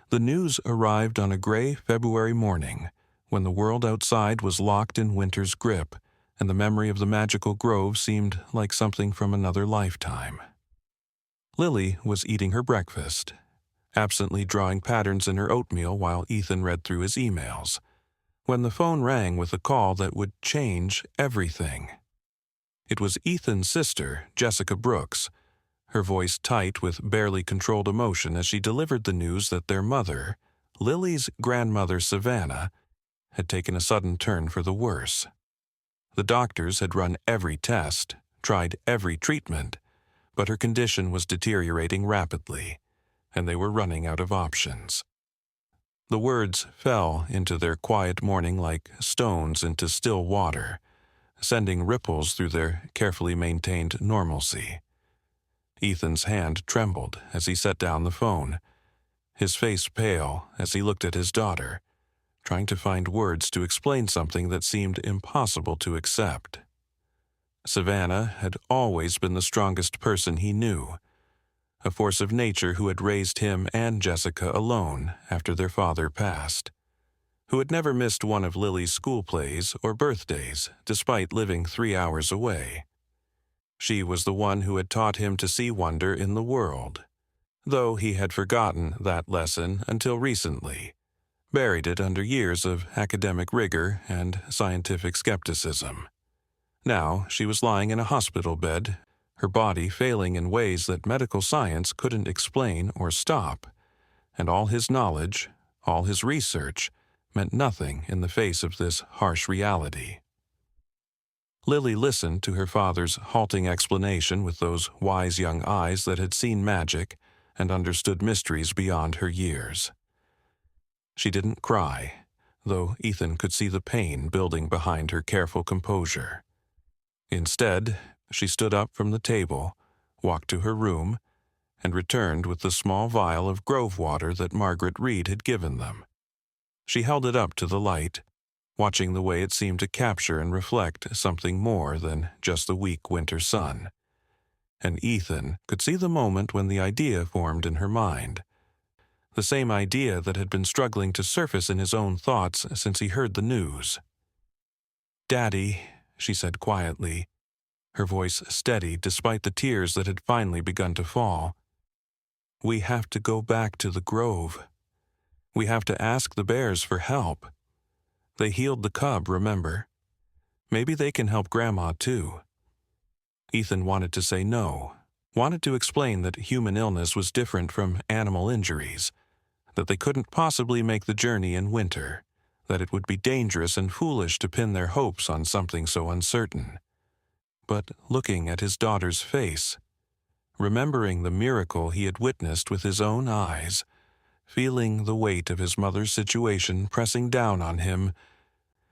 The news arrived on a gray February morning, when the world outside was locked in winter's grip, and the memory of the magical grove seemed like something from another lifetime. Lily was eating her breakfast, absently drawing patterns in her oatmeal while Ethan read through his emails, when the phone rang with a call that would change everything. It was Ethan's sister, Jessica Brooks, her voice tight with barely controlled emotion as she delivered the news that their mother, Lily's grandmother Savannah, had taken a sudden turn for the worse. The doctors had run every test, tried every treatment, but her condition was deteriorating rapidly, and they were running out of options. The words fell into their quiet morning like stones into still water, sending ripples through their carefully maintained normalcy. Ethan's hand trembled as he set down the phone, his face pale as he looked at his daughter, trying to find words to explain something that seemed impossible to accept. Savannah had always been the strongest person he knew, a force of nature who had raised him and Jessica alone after their father passed, who had never missed one of Lily's school plays or birthdays despite living 3 hours away. She was the one who had taught him to see wonder in the world, though he had forgotten that lesson until recently, buried it under years of academic rigor and scientific skepticism. Now she was lying in a hospital bed, her body failing in ways that medical science couldn't explain or stop, and all his knowledge, all his research, meant nothing in the face of this harsh reality. Lily listened to her father's halting explanation with those wise young eyes that had seen magic and understood mysteries beyond her years. She didn't cry, though Ethan could see the pain building behind her careful composure. Instead, she stood up from the table, walked to her room, and returned with the small vial of Grove water that Margaret Reed had given them. She held it up to the light, watching the way it seemed to capture and reflect something more than just the weak winter sun. And Ethan could see the moment when the idea formed in her mind, the same idea that had been struggling to surface in his own thoughts since he heard the news. "Daddy," she said quietly, her voice steady despite the tears that had finally begun to fall. "We have to go back to the Grove. We have to ask the bears for help. They healed the cub, remember? Maybe they can help Grandma too." Ethan wanted to say no, wanted to explain that human illness was different from animal injuries, that they couldn't possibly make the journey in winter, that it would be dangerous and foolish to pin their hopes on something so uncertain. But looking at his daughter's face, remembering the miracle he had witnessed with his own eyes, feeling the weight of his mother's situation pressing down on him,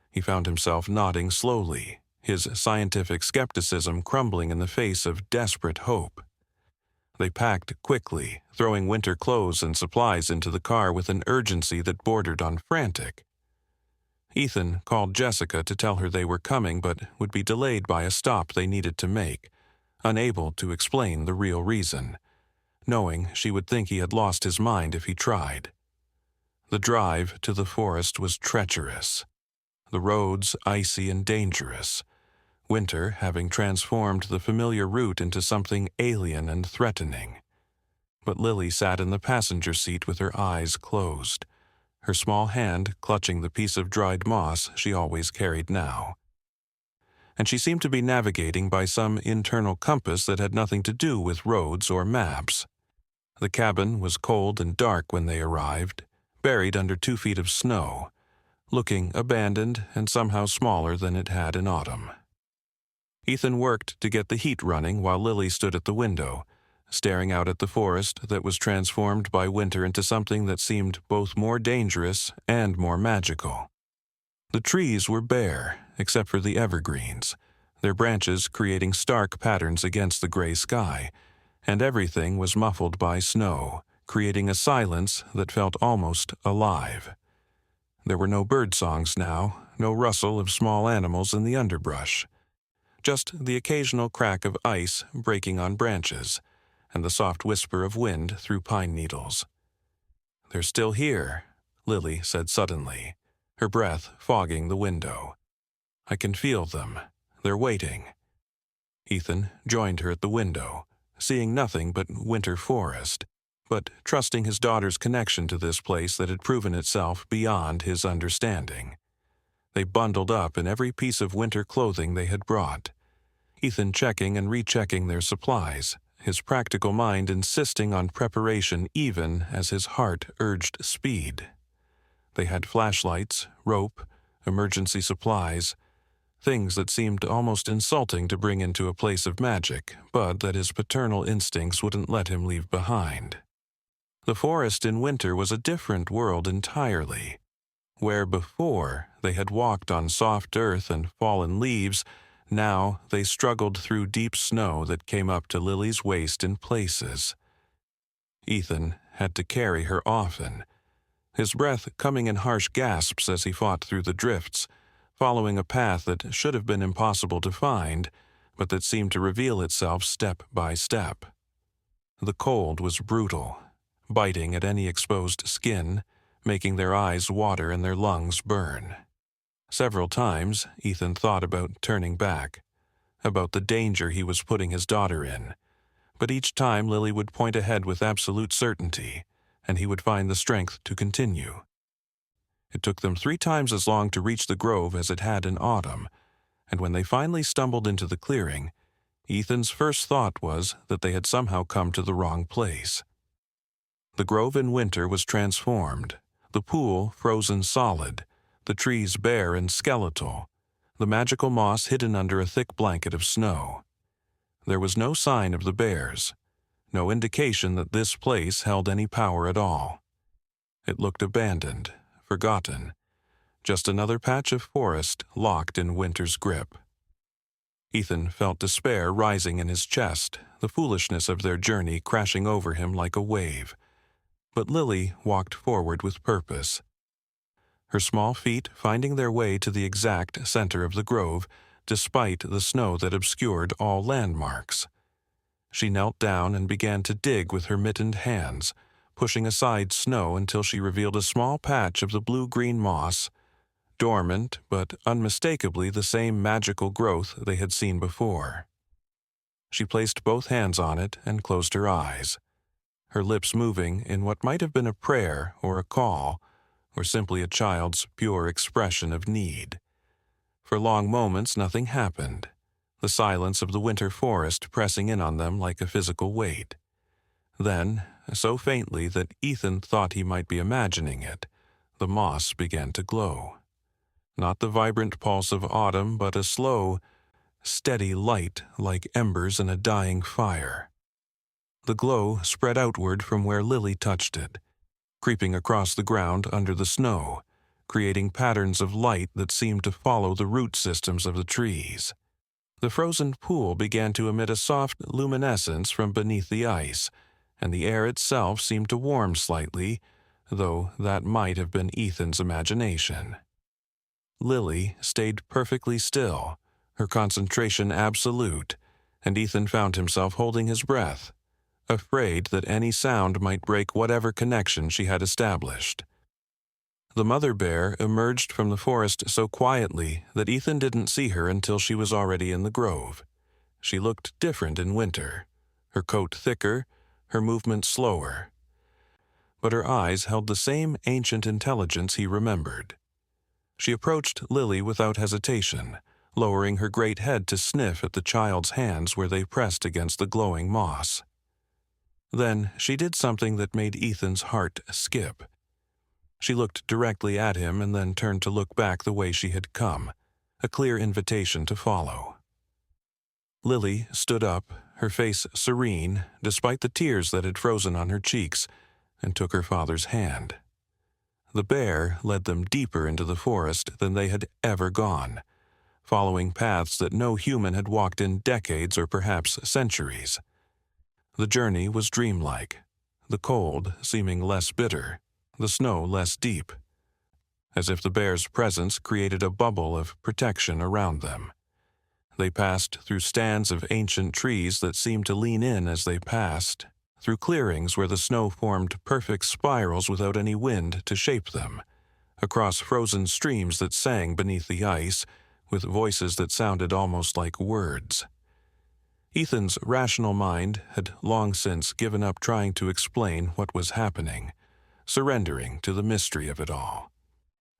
he found himself nodding slowly, his scientific skepticism crumbling in the face of desperate hope. They packed quickly, throwing winter clothes and supplies into the car with an urgency that bordered on frantic. Ethan called Jessica to tell her they were coming but would be delayed by a stop they needed to make, unable to explain the real reason, knowing she would think he had lost his mind if he tried. The drive to the forest was treacherous, the roads icy and dangerous, winter having transformed the familiar route into something alien and threatening. But Lily sat in the passenger seat with her eyes closed, her small hand clutching the piece of dried moss she always carried now. and she seemed to be navigating by some internal compass that had nothing to do with roads or maps. The cabin was cold and dark when they arrived, buried under 2 feet of snow, looking abandoned and somehow smaller than it had in autumn. Ethan worked to get the heat running while Lily stood at the window, staring out at the forest that was transformed by winter into something that seemed both more dangerous and more magical. The trees were bare, except for the evergreens, their branches creating stark patterns against the gray sky, and everything was muffled by snow, creating a silence that felt almost alive. There were no bird songs now, no rustle of small animals in the underbrush, just the occasional crack of ice breaking on branches, and the soft whisper of wind through pine needles. "They're still here," Lily said suddenly, her breath fogging the window. "I can feel them. They're waiting." Ethan joined her at the window, seeing nothing but winter forest, but trusting his daughter's connection to this place that had proven itself beyond his understanding. They bundled up in every piece of winter clothing they had brought, Ethan checking and rechecking their supplies, his practical mind insisting on preparation even as his heart urged speed. They had flashlights, rope, emergency supplies, things that seemed almost insulting to bring into a place of magic, but that his paternal instincts wouldn't let him leave behind. The forest in winter was a different world entirely. Where before they had walked on soft earth and fallen leaves, now they struggled through deep snow that came up to Lily's waist in places. Ethan had to carry her often, his breath coming in harsh gasps as he fought through the drifts, following a path that should have been impossible to find, but that seemed to reveal itself step by step. The cold was brutal, biting at any exposed skin, making their eyes water and their lungs burn. Several times, Ethan thought about turning back, about the danger he was putting his daughter in, but each time Lily would point ahead with absolute certainty, and he would find the strength to continue. It took them 3 times as long to reach the grove as it had in autumn, and when they finally stumbled into the clearing, Ethan's first thought was that they had somehow come to the wrong place. The grove in winter was transformed, the pool frozen solid, the trees bare and skeletal, the magical moss hidden under a thick blanket of snow. There was no sign of the bears, no indication that this place held any power at all. It looked abandoned, forgotten, just another patch of forest locked in winter's grip. Ethan felt despair rising in his chest, the foolishness of their journey crashing over him like a wave. But Lily walked forward with purpose, her small feet finding their way to the exact center of the grove, despite the snow that obscured all landmarks. She knelt down and began to dig with her mittened hands, pushing aside snow until she revealed a small patch of the blue-green moss, dormant but unmistakably the same magical growth they had seen before. She placed both hands on it and closed her eyes, her lips moving in what might have been a prayer or a call, or simply a child's pure expression of need. For long moments nothing happened, the silence of the winter forest pressing in on them like a physical weight. Then, so faintly that Ethan thought he might be imagining it, the moss began to glow. Not the vibrant pulse of autumn, but a slow, steady light like embers in a dying fire. The glow spread outward from where Lily touched it, creeping across the ground under the snow, creating patterns of light that seemed to follow the root systems of the trees. The frozen pool began to emit a soft luminescence from beneath the ice, and the air itself seemed to warm slightly, though that might have been Ethan's imagination. Lily stayed perfectly still, her concentration absolute, and Ethan found himself holding his breath, afraid that any sound might break whatever connection she had established. The mother bear emerged from the forest so quietly that Ethan didn't see her until she was already in the grove. She looked different in winter, her coat thicker, her movement slower. But her eyes held the same ancient intelligence he remembered. She approached Lily without hesitation, lowering her great head to sniff at the child's hands where they pressed against the glowing moss. Then she did something that made Ethan's heart skip. She looked directly at him and then turned to look back the way she had come, a clear invitation to follow. Lily stood up, her face serene, despite the tears that had frozen on her cheeks, and took her father's hand. The bear led them deeper into the forest than they had ever gone, following paths that no human had walked in decades or perhaps centuries. The journey was dreamlike, the cold seeming less bitter, the snow less deep, as if the bear's presence created a bubble of protection around them. They passed through stands of ancient trees that seemed to lean in as they passed, through clearings where the snow formed perfect spirals without any wind to shape them, across frozen streams that sang beneath the ice, with voices that sounded almost like words. Ethan's rational mind had long since given up trying to explain what was happening, surrendering to the mystery of it all.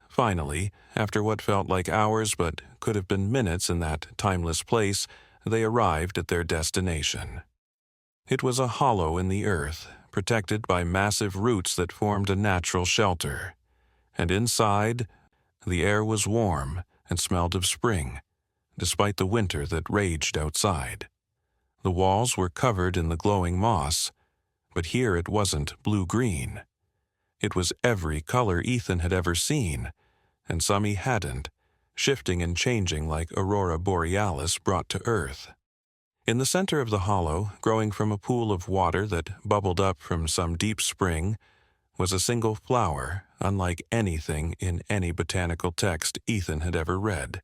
Finally, after what felt like hours but could have been minutes in that timeless place, they arrived at their destination. It was a hollow in the earth, protected by massive roots that formed a natural shelter. And inside, the air was warm and smelled of spring, despite the winter that raged outside. The walls were covered in the glowing moss, but here it wasn't blue-green. It was every color Ethan had ever seen, and some he hadn't, shifting and changing like aurora borealis brought to earth. In the center of the hollow, growing from a pool of water that bubbled up from some deep spring, was a single flower, unlike anything in any botanical text Ethan had ever read.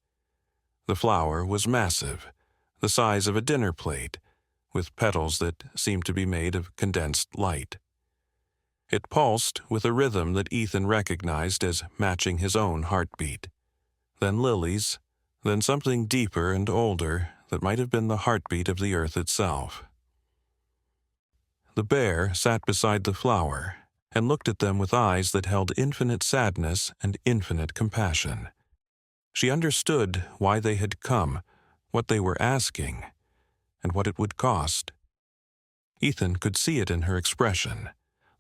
The flower was massive, the size of a dinner plate, with petals that seemed to be made of condensed light. It pulsed with a rhythm that Ethan recognized as matching his own heartbeat. Then Lily's, then something deeper and older that might have been the heartbeat of the earth itself. The bear sat beside the flower and looked at them with eyes that held infinite sadness and infinite compassion. She understood why they had come, what they were asking, and what it would cost. Ethan could see it in her expression,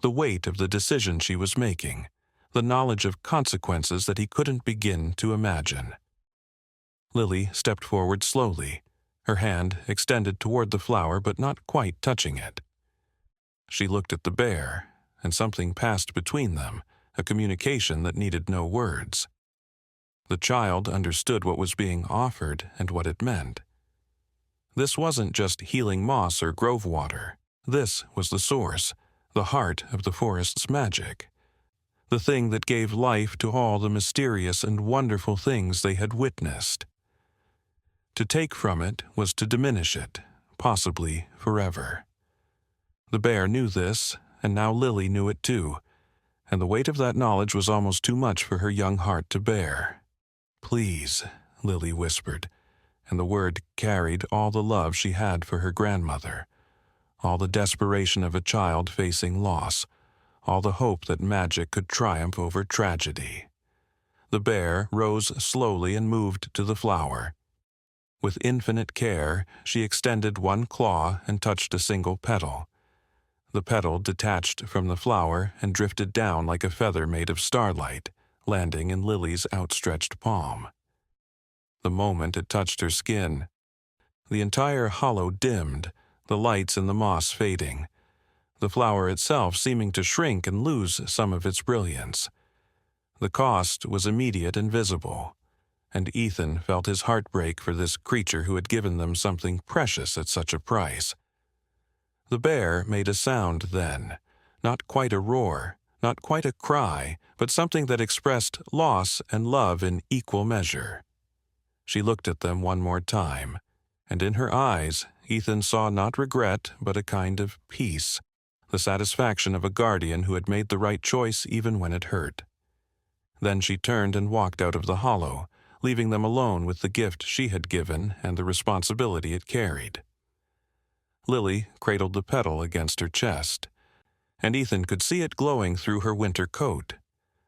the weight of the decision she was making, the knowledge of consequences that he couldn't begin to imagine. Lily stepped forward slowly, her hand extended toward the flower but not quite touching it. She looked at the bear, and something passed between them, a communication that needed no words. The child understood what was being offered and what it meant. This wasn't just healing moss or grove water. This was the source, the heart of the forest's magic, the thing that gave life to all the mysterious and wonderful things they had witnessed. To take from it was to diminish it, possibly forever. The bear knew this, and now Lily knew it too, and the weight of that knowledge was almost too much for her young heart to bear. "Please," Lily whispered, and the word carried all the love she had for her grandmother, all the desperation of a child facing loss, all the hope that magic could triumph over tragedy. The bear rose slowly and moved to the flower. With infinite care, she extended one claw and touched a single petal. The petal detached from the flower and drifted down like a feather made of starlight, landing in Lily's outstretched palm. The moment it touched her skin, the entire hollow dimmed, the lights in the moss fading, the flower itself seeming to shrink and lose some of its brilliance. The cost was immediate and visible, and Ethan felt his heart break for this creature who had given them something precious at such a price. The bear made a sound then, not quite a roar, not quite a cry, but something that expressed loss and love in equal measure. She looked at them one more time, and in her eyes Ethan saw not regret but a kind of peace, the satisfaction of a guardian who had made the right choice even when it hurt. Then she turned and walked out of the hollow, leaving them alone with the gift she had given and the responsibility it carried. Lily cradled the petal against her chest, and Ethan could see it glowing through her winter coat,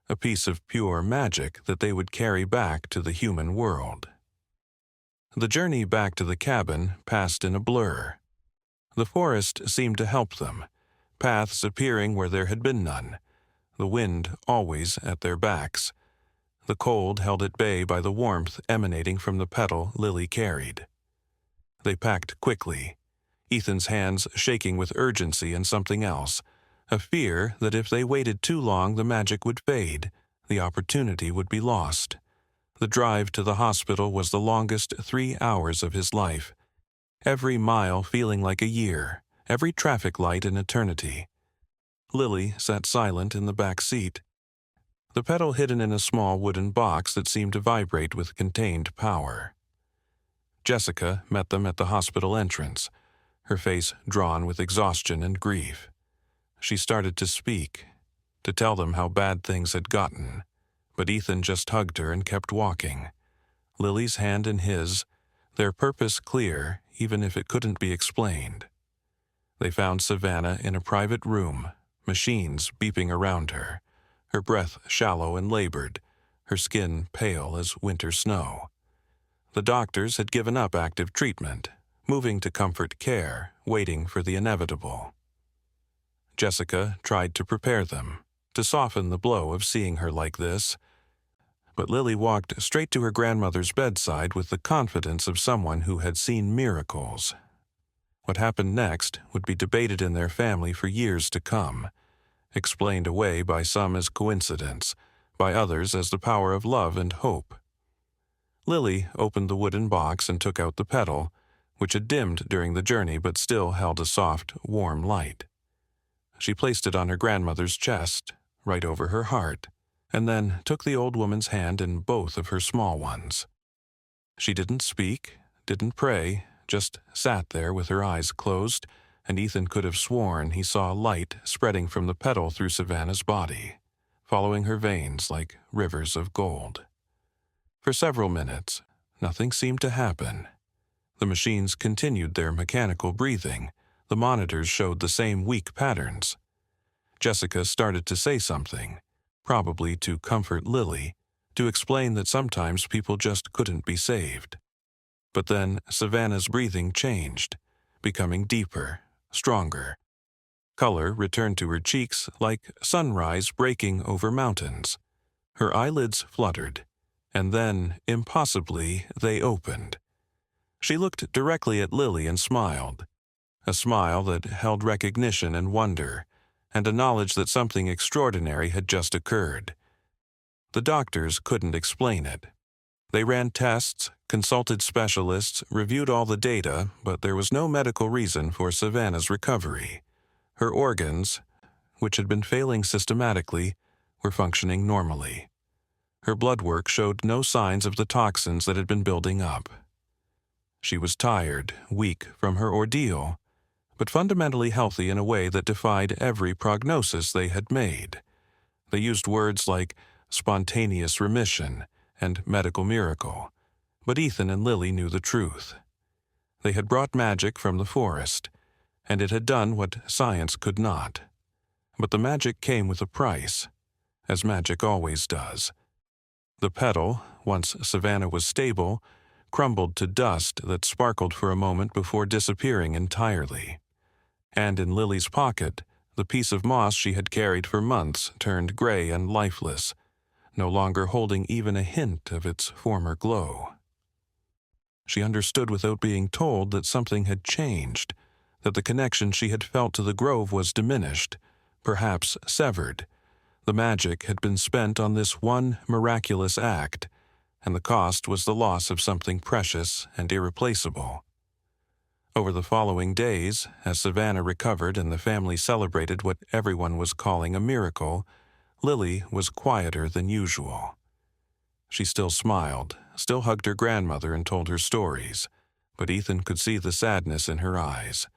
a piece of pure magic that they would carry back to the human world. The journey back to the cabin passed in a blur. The forest seemed to help them, paths appearing where there had been none, the wind always at their backs, the cold held at bay by the warmth emanating from the petal Lily carried. They packed quickly, Ethan's hands shaking with urgency and something else, a fear that if they waited too long the magic would fade, the opportunity would be lost. The drive to the hospital was the longest 3 hours of his life, every mile feeling like a year, every traffic light an eternity. Lily sat silent in the back seat, the petal hidden in a small wooden box that seemed to vibrate with contained power. Jessica met them at the hospital entrance, her face drawn with exhaustion and grief. She started to speak, to tell them how bad things had gotten, but Ethan just hugged her and kept walking, Lily's hand in his, their purpose clear even if it couldn't be explained. They found Savannah in a private room, machines beeping around her breath shallow and labored, her skin pale as winter snow. The doctors had given up active treatment, moving to comfort care, waiting for the inevitable. Jessica tried to prepare them, to soften the blow of seeing her like this, but Lily walked straight to her grandmother's bedside with the confidence of someone who had seen miracles. What happened next would be debated in their family for years to come, explained away by some as coincidence, by others as the power of love and hope. Lily opened the wooden box and took out the petal, which had dimmed during the journey but still held a soft, warm light. She placed it on her grandmother's chest, right over her heart, and then took the old woman's hand in both of her small ones. She didn't speak, didn't pray, just sat there with her eyes closed, and Ethan could have sworn he saw light spreading from the petal through Savannah's body, following her veins like rivers of gold. For several minutes, nothing seemed to happen. The machines continued their mechanical breathing. The monitors showed the same weak patterns. Jessica started to say something, probably to comfort Lily, to explain that sometimes people just couldn't be saved. But then Savannah's breathing changed, becoming deeper, stronger. Color returned to her cheeks like sunrise breaking over mountains. Her eyelids fluttered, and then, impossibly, they opened. She looked directly at Lily and smiled, a smile that held recognition and wonder, and a knowledge that something extraordinary had just occurred. The doctors couldn't explain it. They ran tests, consulted specialists, reviewed all the data, but there was no medical reason for Savannah's recovery. Her organs, which had been failing systematically, were functioning normally. Her blood work showed no signs of the toxins that had been building up. She was tired, weak from her ordeal, but fundamentally healthy in a way that defied every prognosis they had made. They used words like spontaneous remission and medical miracle, but Ethan and Lily knew the truth. They had brought magic from the forest, and it had done what science could not. But the magic came with a price, as magic always does. The petal, once Savannah was stable, crumbled to dust that sparkled for a moment before disappearing entirely. And in Lily's pocket, the piece of moss she had carried for months turned gray and lifeless, no longer holding even a hint of its former glow. She understood without being told that something had changed, that the connection she had felt to the grove was diminished, perhaps severed. The magic had been spent on this one miraculous act, and the cost was the loss of something precious and irreplaceable. Over the following days, as Savannah recovered and the family celebrated what everyone was calling a miracle, Lily was quieter than usual. She still smiled, still hugged her grandmother and told her stories, but Ethan could see the sadness in her eyes,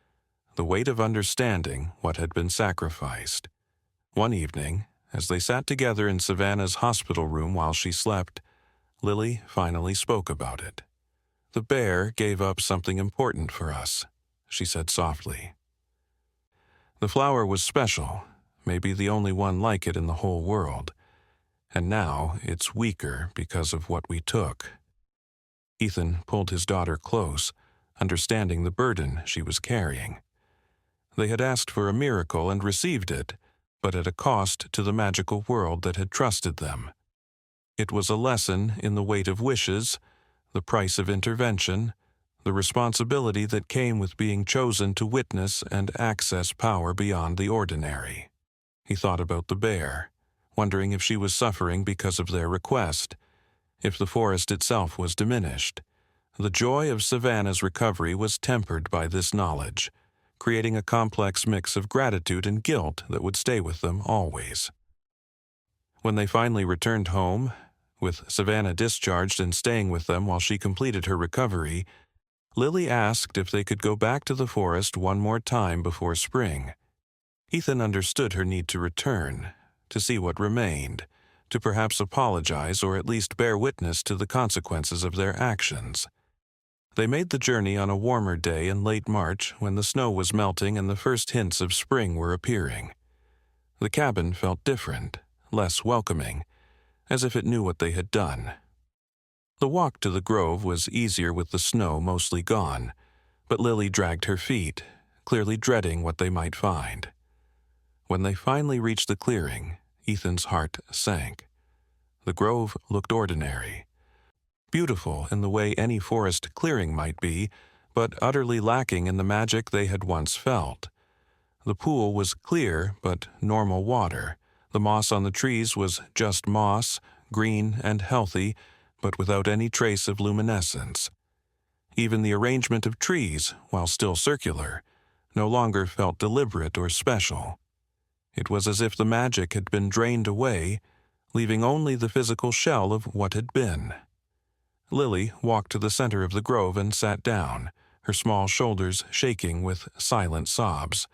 the weight of understanding what had been sacrificed. One evening, as they sat together in Savannah's hospital room while she slept, Lily finally spoke about it. "The bear gave up something important for us," she said softly. "The flower was special, maybe the only one like it in the whole world, and now it's weaker because of what we took." Ethan pulled his daughter close, understanding the burden she was carrying. They had asked for a miracle and received it, but at a cost to the magical world that had trusted them. It was a lesson in the weight of wishes, the price of intervention, the responsibility that came with being chosen to witness and access power beyond the ordinary. He thought about the bear, wondering if she was suffering because of their request, if the forest itself was diminished. The joy of Savannah's recovery was tempered by this knowledge, creating a complex mix of gratitude and guilt that would stay with them always. When they finally returned home, with Savannah discharged and staying with them while she completed her recovery, Lily asked if they could go back to the forest one more time before spring. Ethan understood her need to return, to see what remained, to perhaps apologize or at least bear witness to the consequences of their actions. They made the journey on a warmer day in late March when the snow was melting and the first hints of spring were appearing. The cabin felt different, less welcoming, as if it knew what they had done. The walk to the grove was easier with the snow mostly gone, but Lily dragged her feet, clearly dreading what they might find. When they finally reached the clearing, Ethan's heart sank. The grove looked ordinary, beautiful in the way any forest clearing might be, but utterly lacking in the magic they had once felt. The pool was clear but normal water. The moss on the trees was just moss, green and healthy, but without any trace of luminescence. Even the arrangement of trees, while still circular, no longer felt deliberate or special. It was as if the magic had been drained away, leaving only the physical shell of what had been. Lily walked to the center of the grove and sat down, her small shoulders shaking with silent sobs.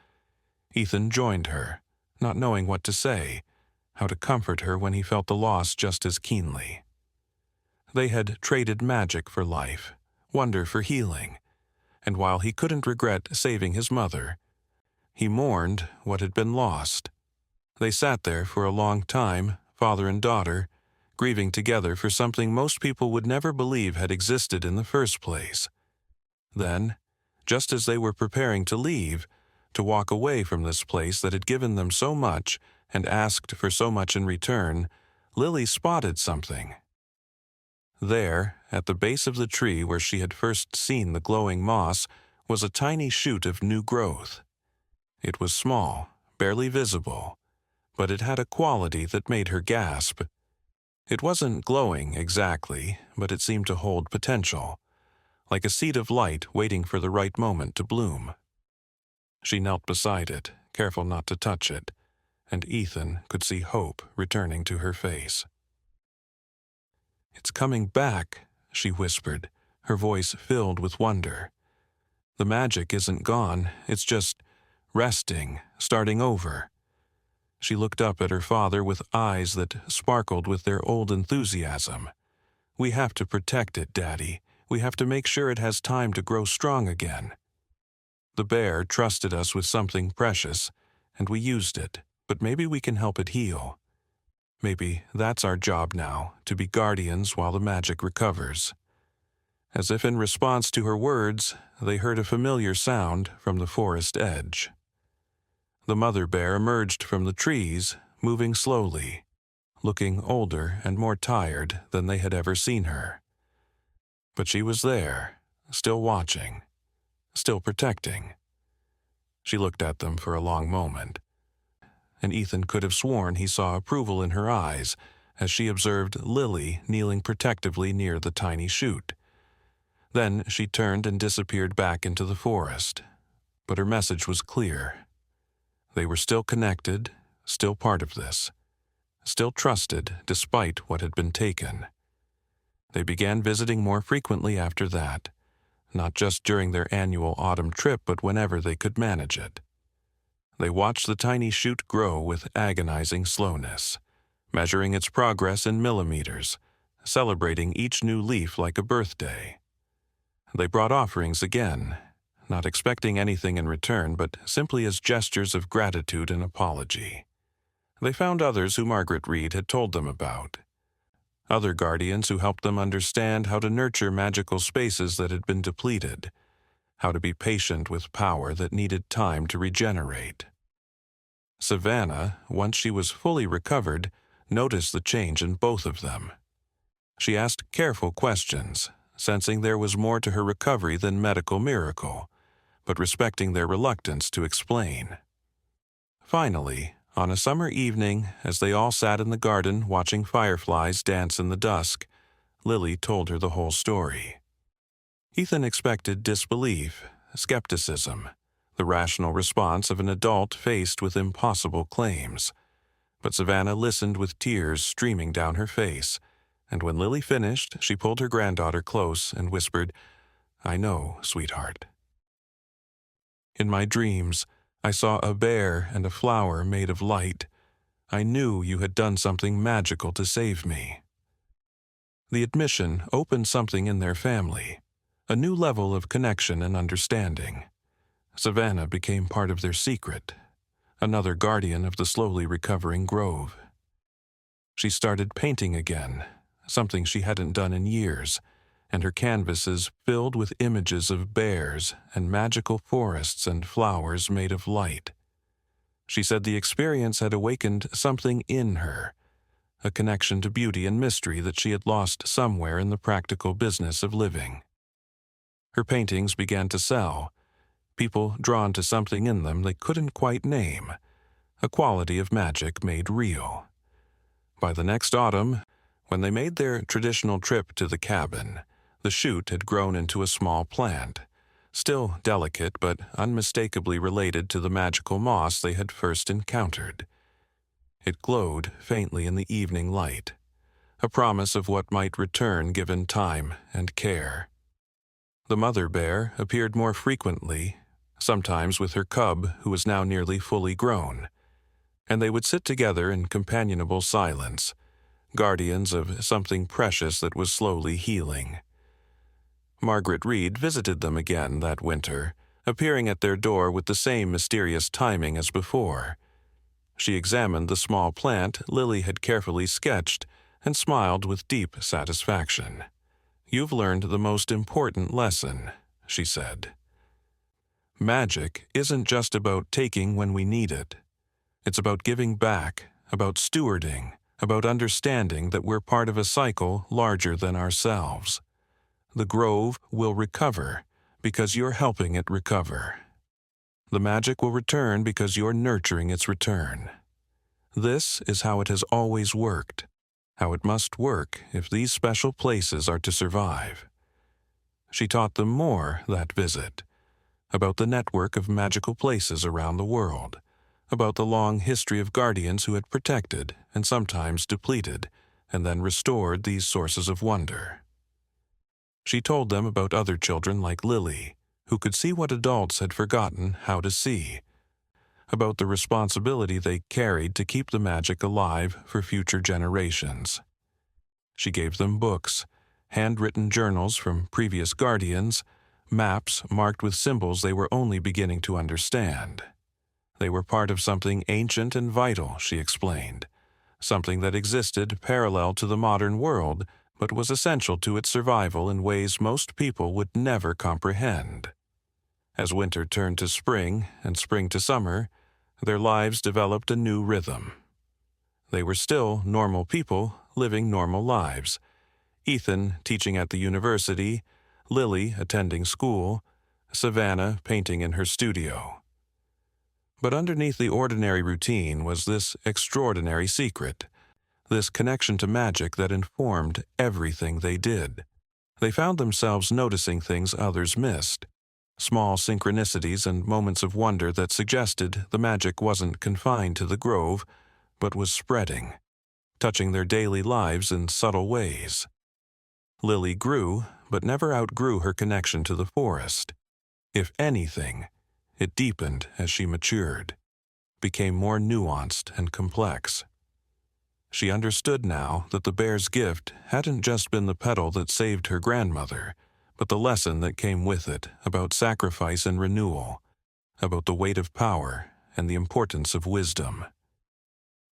Ethan joined her, not knowing what to say, how to comfort her when he felt the loss just as keenly. They had traded magic for life, wonder for healing, and while he couldn't regret saving his mother, he mourned what had been lost. They sat there for a long time, father and daughter, grieving together for something most people would never believe had existed in the first place. Then, just as they were preparing to leave, to walk away from this place that had given them so much and asked for so much in return, Lily spotted something. There, at the base of the tree where she had first seen the glowing moss, was a tiny shoot of new growth. It was small, barely visible, but it had a quality that made her gasp. It wasn't glowing exactly, but it seemed to hold potential, like a seed of light waiting for the right moment to bloom. She knelt beside it, careful not to touch it, and Ethan could see hope returning to her face. "It's coming back," she whispered, her voice filled with wonder. "The magic isn't gone, it's just resting, starting over." She looked up at her father with eyes that sparkled with their old enthusiasm. "We have to protect it, Daddy. We have to make sure it has time to grow strong again. The bear trusted us with something precious, and we used it, but maybe we can help it heal. Maybe that's our job now, to be guardians while the magic recovers." As if in response to her words, they heard a familiar sound from the forest edge. The mother bear emerged from the trees, moving slowly, looking older and more tired than they had ever seen her. But she was there, still watching, still protecting. She looked at them for a long moment, and Ethan could have sworn he saw approval in her eyes as she observed Lily kneeling protectively near the tiny shoot. Then she turned and disappeared back into the forest. But her message was clear. They were still connected, still part of this, still trusted despite what had been taken. They began visiting more frequently after that, not just during their annual autumn trip, but whenever they could manage it. They watched the tiny shoot grow with agonizing slowness, measuring its progress in millimeters, celebrating each new leaf like a birthday. They brought offerings again, not expecting anything in return, but simply as gestures of gratitude and apology. They found others who Margaret Reed had told them about. other guardians who helped them understand how to nurture magical spaces that had been depleted, how to be patient with power that needed time to regenerate. Savannah, once she was fully recovered, noticed the change in both of them. She asked careful questions, sensing there was more to her recovery than medical miracle, but respecting their reluctance to explain. Finally, on a summer evening, as they all sat in the garden watching fireflies dance in the dusk, Lily told her the whole story. Ethan expected disbelief, skepticism, the rational response of an adult faced with impossible claims. But Savannah listened with tears streaming down her face, and when Lily finished, she pulled her granddaughter close and whispered, "I know, sweetheart. In my dreams, I saw a bear and a flower made of light. I knew you had done something magical to save me." The admission opened something in their family, a new level of connection and understanding. Savannah became part of their secret, another guardian of the slowly recovering grove. She started painting again, something she hadn't done in years, and her canvases filled with images of bears and magical forests and flowers made of light. She said the experience had awakened something in her, a connection to beauty and mystery that she had lost somewhere in the practical business of living. Her paintings began to sell, people drawn to something in them they couldn't quite name, a quality of magic made real. By the next autumn, when they made their traditional trip to the cabin, the shoot had grown into a small plant, still delicate but unmistakably related to the magical moss they had first encountered. It glowed faintly in the evening light, a promise of what might return given time and care. The mother bear appeared more frequently, sometimes with her cub who was now nearly fully grown, and they would sit together in companionable silence, guardians of something precious that was slowly healing. Margaret Reed visited them again that winter, appearing at their door with the same mysterious timing as before. She examined the small plant Lily had carefully sketched and smiled with deep satisfaction. "You've learned the most important lesson," she said. "Magic isn't just about taking when we need it. It's about giving back, about stewarding, about understanding that we're part of a cycle larger than ourselves. The grove will recover because you're helping it recover. The magic will return because you're nurturing its return. This is how it has always worked, how it must work if these special places are to survive." She taught them more that visit, about the network of magical places around the world, about the long history of guardians who had protected and sometimes depleted and then restored these sources of wonder. She told them about other children like Lily, who could see what adults had forgotten how to see, about the responsibility they carried to keep the magic alive for future generations. She gave them books, handwritten journals from previous guardians, maps marked with symbols they were only beginning to understand. They were part of something ancient and vital, she explained, something that existed parallel to the modern world, but was essential to its survival in ways most people would never comprehend. As winter turned to spring and spring to summer, their lives developed a new rhythm. They were still normal people living normal lives, Ethan teaching at the university, Lily attending school, Savannah painting in her studio. But underneath the ordinary routine was this extraordinary secret, this connection to magic that informed everything they did. They found themselves noticing things others missed, small synchronicities and moments of wonder that suggested the magic wasn't confined to the grove, but was spreading, touching their daily lives in subtle ways. Lily grew, but never outgrew her connection to the forest. If anything, it deepened as she matured, became more nuanced and complex. She understood now that the bear's gift hadn't just been the petal that saved her grandmother, but the lesson that came with it about sacrifice and renewal, about the weight of power and the importance of wisdom.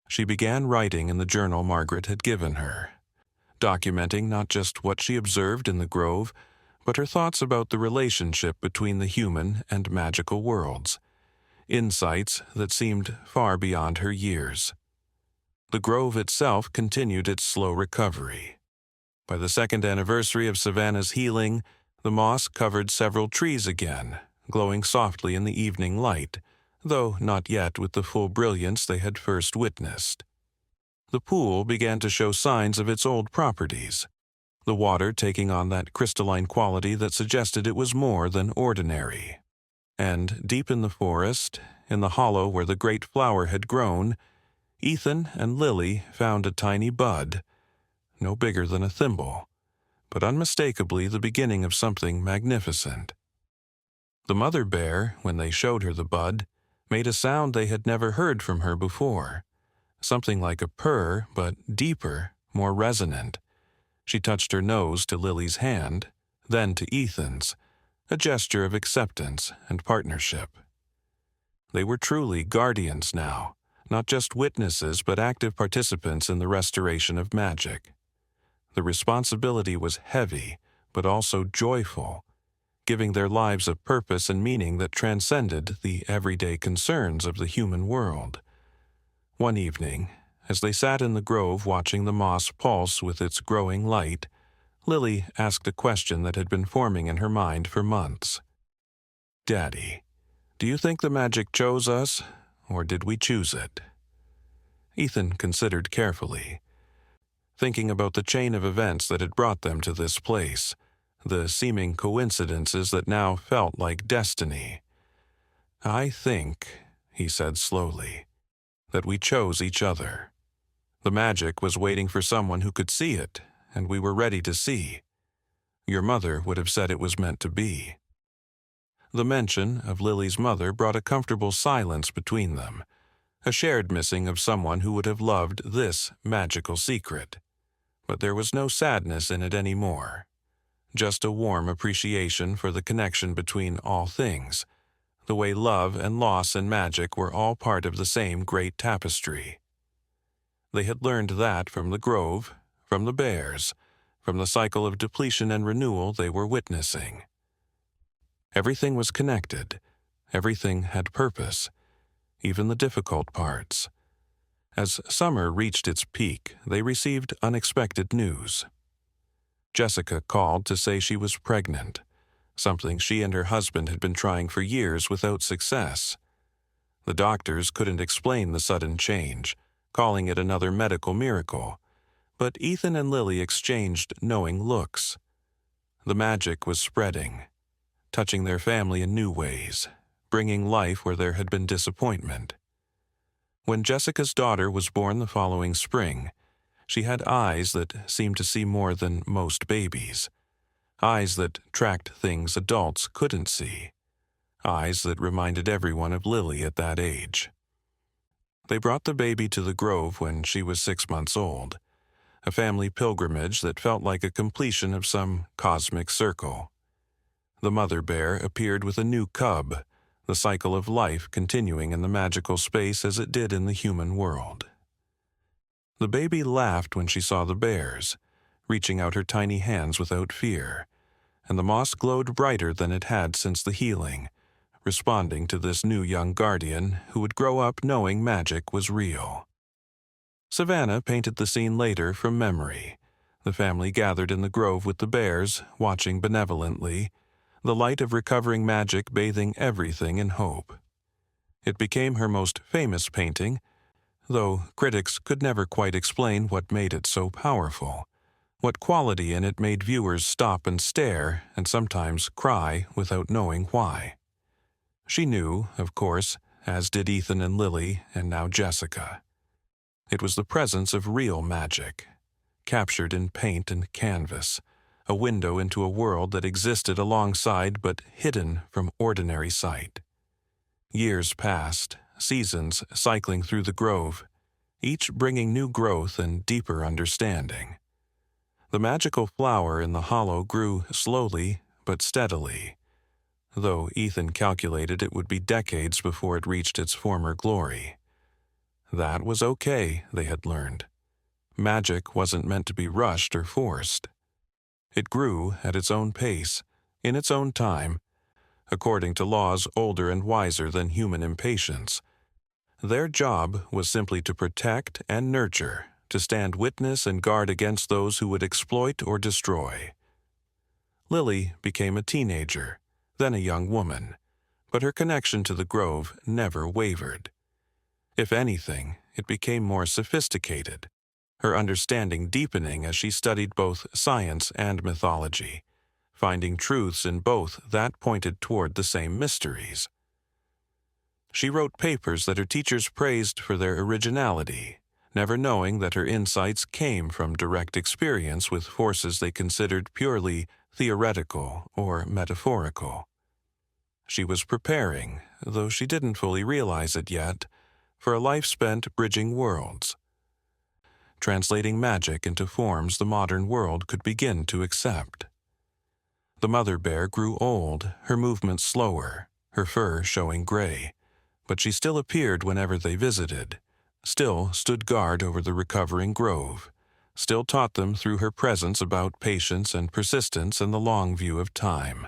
She began writing in the journal Margaret had given her, documenting not just what she observed in the grove, but her thoughts about the relationship between the human and magical worlds, insights that seemed far beyond her years. The grove itself continued its slow recovery. By the second anniversary of Savannah's healing, the moss covered several trees again, glowing softly in the evening light, though not yet with the full brilliance they had first witnessed. The pool began to show signs of its old properties, the water taking on that crystalline quality that suggested it was more than ordinary. And deep in the forest, in the hollow where the great flower had grown, Ethan and Lily found a tiny bud, no bigger than a thimble, but unmistakably the beginning of something magnificent. The mother bear, when they showed her the bud, made a sound they had never heard from her before, something like a purr, but deeper, more resonant. She touched her nose to Lily's hand, then to Ethan's, a gesture of acceptance and partnership. They were truly guardians now, not just witnesses but active participants in the restoration of magic. The responsibility was heavy, but also joyful, giving their lives a purpose and meaning that transcended the everyday concerns of the human world. One evening, as they sat in the grove watching the moss pulse with its growing light, Lily asked a question that had been forming in her mind for months. "Daddy, do you think the magic chose us, or did we choose it?" Ethan considered carefully, thinking about the chain of events that had brought them to this place, the seeming coincidences that now felt like destiny. "I think," he said slowly, "that we chose each other. The magic was waiting for someone who could see it, and we were ready to see. Your mother would have said it was meant to be." The mention of Lily's mother brought a comfortable silence between them, a shared missing of someone who would have loved this magical secret. But there was no sadness in it anymore, just a warm appreciation for the connection between all things, the way love and loss and magic were all part of the same great tapestry. They had learned that from the grove, from the bears, from the cycle of depletion and renewal they were witnessing. Everything was connected, everything had purpose, even the difficult parts. As summer reached its peak, they received unexpected news. Jessica called to say she was pregnant, something she and her husband had been trying for years without success. The doctors couldn't explain the sudden change, calling it another medical miracle, but Ethan and Lily exchanged knowing looks. The magic was spreading, touching their family in new ways, bringing life where there had been disappointment. When Jessica's daughter was born the following spring, she had eyes that seemed to see more than most babies, eyes that tracked things adults couldn't see, eyes that reminded everyone of Lily at that age. They brought the baby to the grove when she was 6 months old, a family pilgrimage that felt like a completion of some cosmic circle. The mother bear appeared with a new cub, the cycle of life continuing in the magical space as it did in the human world. The baby laughed when she saw the bears, reaching out her tiny hands without fear, and the moss glowed brighter than it had since the healing, responding to this new young guardian who would grow up knowing magic was real. Savannah painted the scene later from memory, the family gathered in the grove with the bears, watching benevolently, the light of recovering magic bathing everything in hope. It became her most famous painting, though critics could never quite explain what made it so powerful, what quality in it made viewers stop and stare and sometimes cry without knowing why. She knew, of course, as did Ethan and Lily and now Jessica. It was the presence of real magic, captured in paint and canvas, a window into a world that existed alongside but hidden from ordinary sight. Years passed, seasons cycling through the grove, each bringing new growth and deeper understanding. The magical flower in the hollow grew slowly but steadily, though Ethan calculated it would be decades before it reached its former glory. That was okay, they had learned. Magic wasn't meant to be rushed or forced. It grew at its own pace, in its own time, according to laws older and wiser than human impatience. Their job was simply to protect and nurture, to stand witness and guard against those who would exploit or destroy. Lily became a teenager, then a young woman, but her connection to the grove never wavered. If anything, it became more sophisticated, her understanding deepening as she studied both science and mythology, finding truths in both that pointed toward the same mysteries. She wrote papers that her teachers praised for their originality, never knowing that her insights came from direct experience with forces they considered purely theoretical or metaphorical. She was preparing, though she didn't fully realize it yet, for a life spent bridging worlds, translating magic into forms the modern world could begin to accept. The mother bear grew old, her movements slower, her fur showing gray, but she still appeared whenever they visited, still stood guard over the recovering grove, still taught them through her presence about patience and persistence and the long view of time.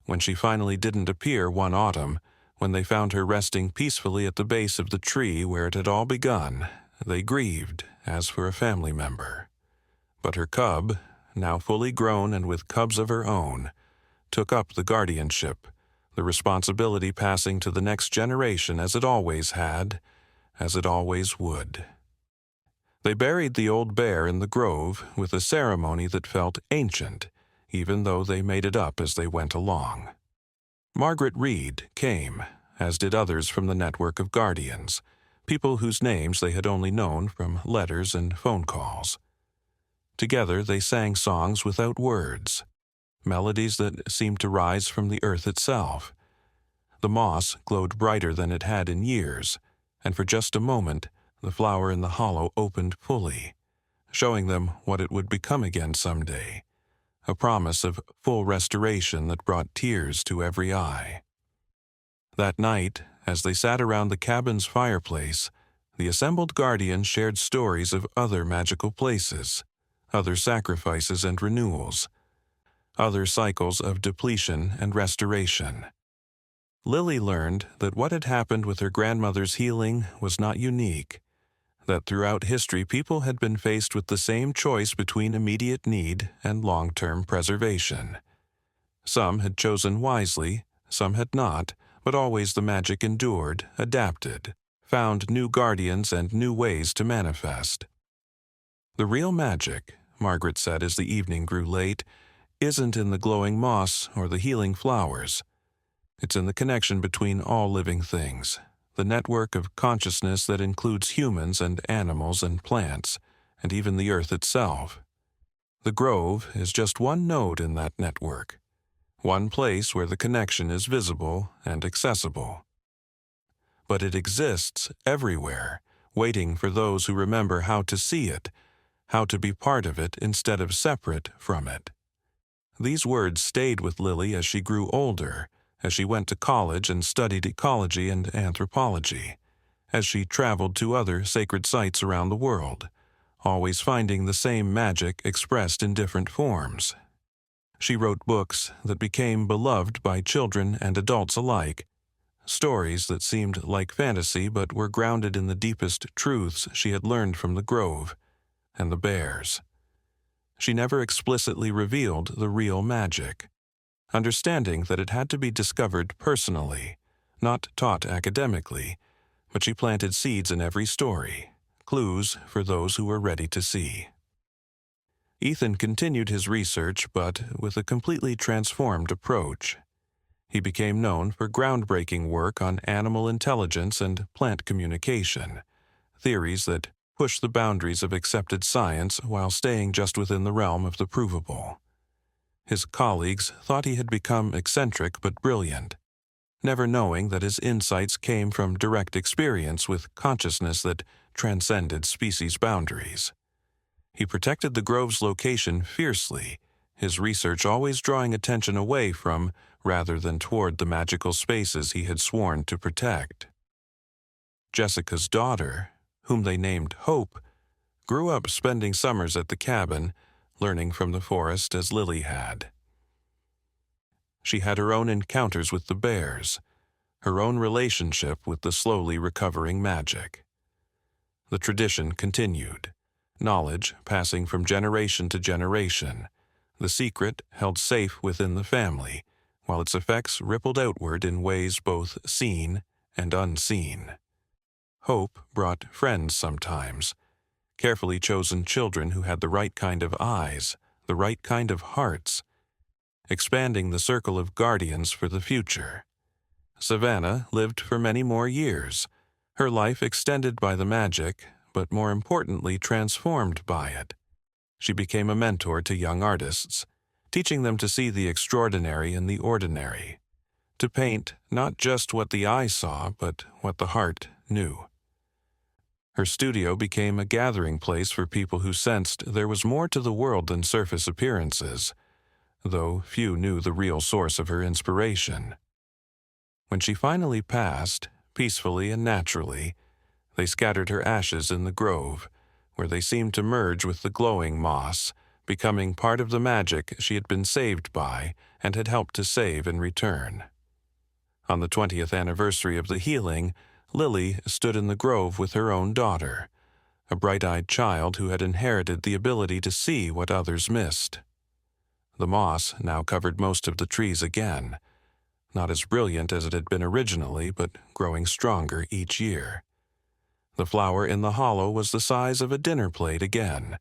When she finally didn't appear one autumn, when they found her resting peacefully at the base of the tree where it had all begun, they grieved, as for a family member. But her cub, now fully grown and with cubs of her own, took up the guardianship, the responsibility passing to the next generation as it always had, as it always would. They buried the old bear in the grove with a ceremony that felt ancient, even though they made it up as they went along. Margaret Reed came, as did others from the network of guardians, people whose names they had only known from letters and phone calls. Together they sang songs without words, melodies that seemed to rise from the earth itself. The moss glowed brighter than it had in years, and for just a moment the flower in the hollow opened fully, showing them what it would become again someday, a promise of full restoration that brought tears to every eye. That night, as they sat around the cabin's fireplace, the assembled guardians shared stories of other magical places, other sacrifices and renewals, other cycles of depletion and restoration. Lily learned that what had happened with her grandmother's healing was not unique, that throughout history people had been faced with the same choice between immediate need and long-term preservation. Some had chosen wisely, some had not, but always the magic endured, adapted, found new guardians and new ways to manifest. The real magic, Margaret said as the evening grew late, isn't in the glowing moss or the healing flowers. It's in the connection between all living things, the network of consciousness that includes humans and animals and plants, and even the earth itself. The grove is just one node in that network, one place where the connection is visible and accessible. But it exists everywhere, waiting for those who remember how to see it, how to be part of it instead of separate from it. These words stayed with Lily as she grew older, as she went to college and studied ecology and anthropology, as she traveled to other sacred sites around the world, always finding the same magic expressed in different forms. She wrote books that became beloved by children and adults alike, stories that seemed like fantasy but were grounded in the deepest truths she had learned from the grove and the bears. She never explicitly revealed the real magic, understanding that it had to be discovered personally, not taught academically, but she planted seeds in every story, clues for those who were ready to see. Ethan continued his research, but with a completely transformed approach. He became known for groundbreaking work on animal intelligence and plant communication, theories that push the boundaries of accepted science while staying just within the realm of the provable. His colleagues thought he had become eccentric but brilliant, never knowing that his insights came from direct experience with consciousness that transcended species boundaries. He protected the grove's location fiercely, his research always drawing attention away from rather than toward the magical spaces he had sworn to protect. Jessica's daughter, whom they named Hope, grew up spending summers at the cabin, learning from the forest as Lily had. She had her own encounters with the bears, her own relationship with the slowly recovering magic. The tradition continued, knowledge passing from generation to generation, the secret held safe within the family, while its effects rippled outward in ways both seen and unseen. Hope brought friends sometimes, carefully chosen children who had the right kind of eyes, the right kind of hearts, expanding the circle of guardians for the future. Savannah lived for many more years, her life extended by the magic, but more importantly transformed by it. She became a mentor to young artists, teaching them to see the extraordinary in the ordinary, to paint not just what the eye saw, but what the heart knew. Her studio became a gathering place for people who sensed there was more to the world than surface appearances, though few knew the real source of her inspiration. When she finally passed, peacefully and naturally, they scattered her ashes in the grove, where they seemed to merge with the glowing moss, becoming part of the magic she had been saved by and had helped to save in return. On the 20th anniversary of the healing, Lily stood in the grove with her own daughter, a bright-eyed child who had inherited the ability to see what others missed. The moss now covered most of the trees again, not as brilliant as it had been originally, but growing stronger each year. The flower in the hollow was the size of a dinner plate again,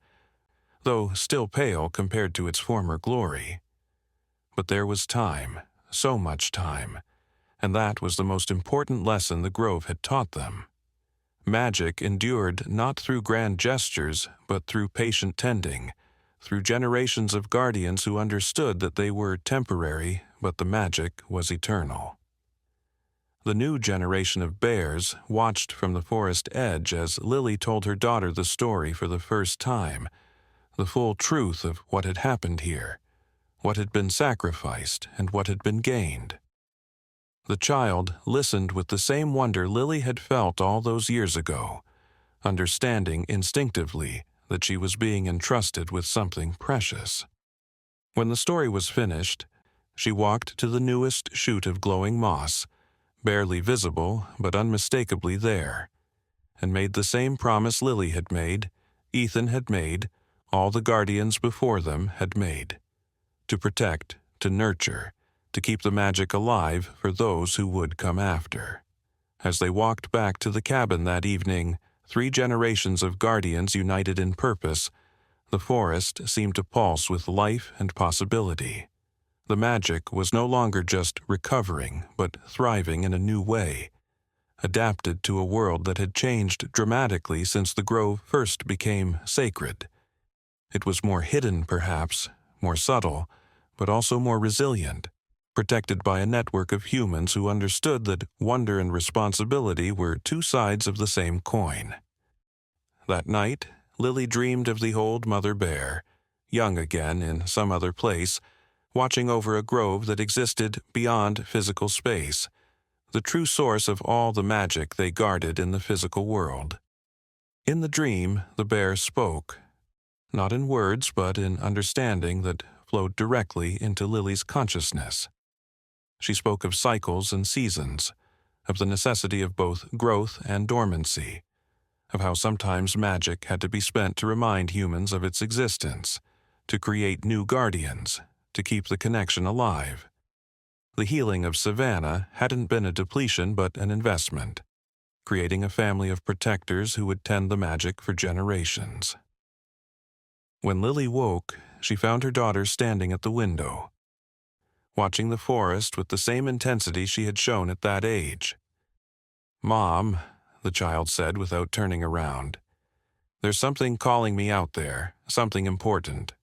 though still pale compared to its former glory. But there was time, so much time, and that was the most important lesson the grove had taught them. Magic endured not through grand gestures, but through patient tending, through generations of guardians who understood that they were temporary, but the magic was eternal. The new generation of bears watched from the forest edge as Lily told her daughter the story for the first time, the full truth of what had happened here, what had been sacrificed and what had been gained. The child listened with the same wonder Lily had felt all those years ago, understanding instinctively that she was being entrusted with something precious. When the story was finished, she walked to the newest shoot of glowing moss, barely visible but unmistakably there, and made the same promise Lily had made, Ethan had made, all the guardians before them had made: to protect, to nurture, to keep the magic alive for those who would come after. As they walked back to the cabin that evening, 3 generations of guardians united in purpose, the forest seemed to pulse with life and possibility. The magic was no longer just recovering, but thriving in a new way, adapted to a world that had changed dramatically since the grove first became sacred. It was more hidden, perhaps, more subtle, but also more resilient, protected by a network of humans who understood that wonder and responsibility were 2 sides of the same coin. That night, Lily dreamed of the old mother bear, young again in some other place, watching over a grove that existed beyond physical space, the true source of all the magic they guarded in the physical world. In the dream, the bear spoke, not in words but in understanding that flowed directly into Lily's consciousness. She spoke of cycles and seasons, of the necessity of both growth and dormancy, of how sometimes magic had to be spent to remind humans of its existence, to create new guardians, to keep the connection alive. The healing of Savannah hadn't been a depletion but an investment, creating a family of protectors who would tend the magic for generations. When Lily woke, she found her daughter standing at the window, watching the forest with the same intensity she had shown at that age. "Mom," the child said without turning around, "there's something calling me out there, something important."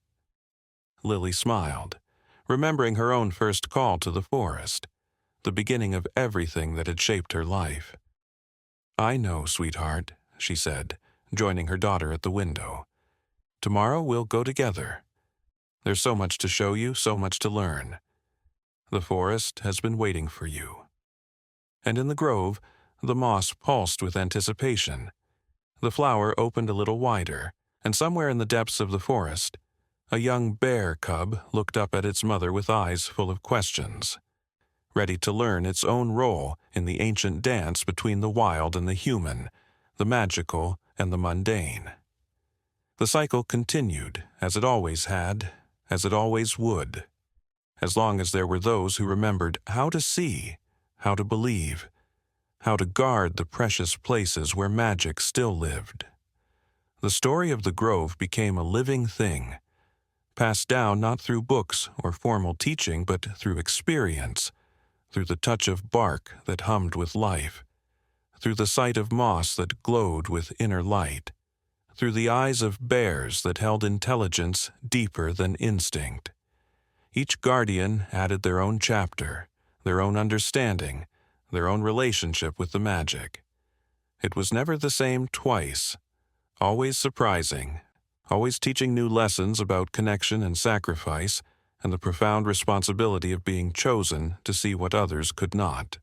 Lily smiled, remembering her own first call to the forest, the beginning of everything that had shaped her life. "I know, sweetheart," she said, joining her daughter at the window. "Tomorrow we'll go together. There's so much to show you, so much to learn. The forest has been waiting for you." And in the grove, the moss pulsed with anticipation. The flower opened a little wider, and somewhere in the depths of the forest, a young bear cub looked up at its mother with eyes full of questions, ready to learn its own role in the ancient dance between the wild and the human, the magical and the mundane. The cycle continued, as it always had, as it always would, as long as there were those who remembered how to see, how to believe, how to guard the precious places where magic still lived. The story of the grove became a living thing, passed down not through books or formal teaching, but through experience, through the touch of bark that hummed with life, through the sight of moss that glowed with inner light, through the eyes of bears that held intelligence deeper than instinct. Each guardian added their own chapter, their own understanding, their own relationship with the magic. It was never the same twice, always surprising, always teaching new lessons about connection and sacrifice, and the profound responsibility of being chosen to see what others could not.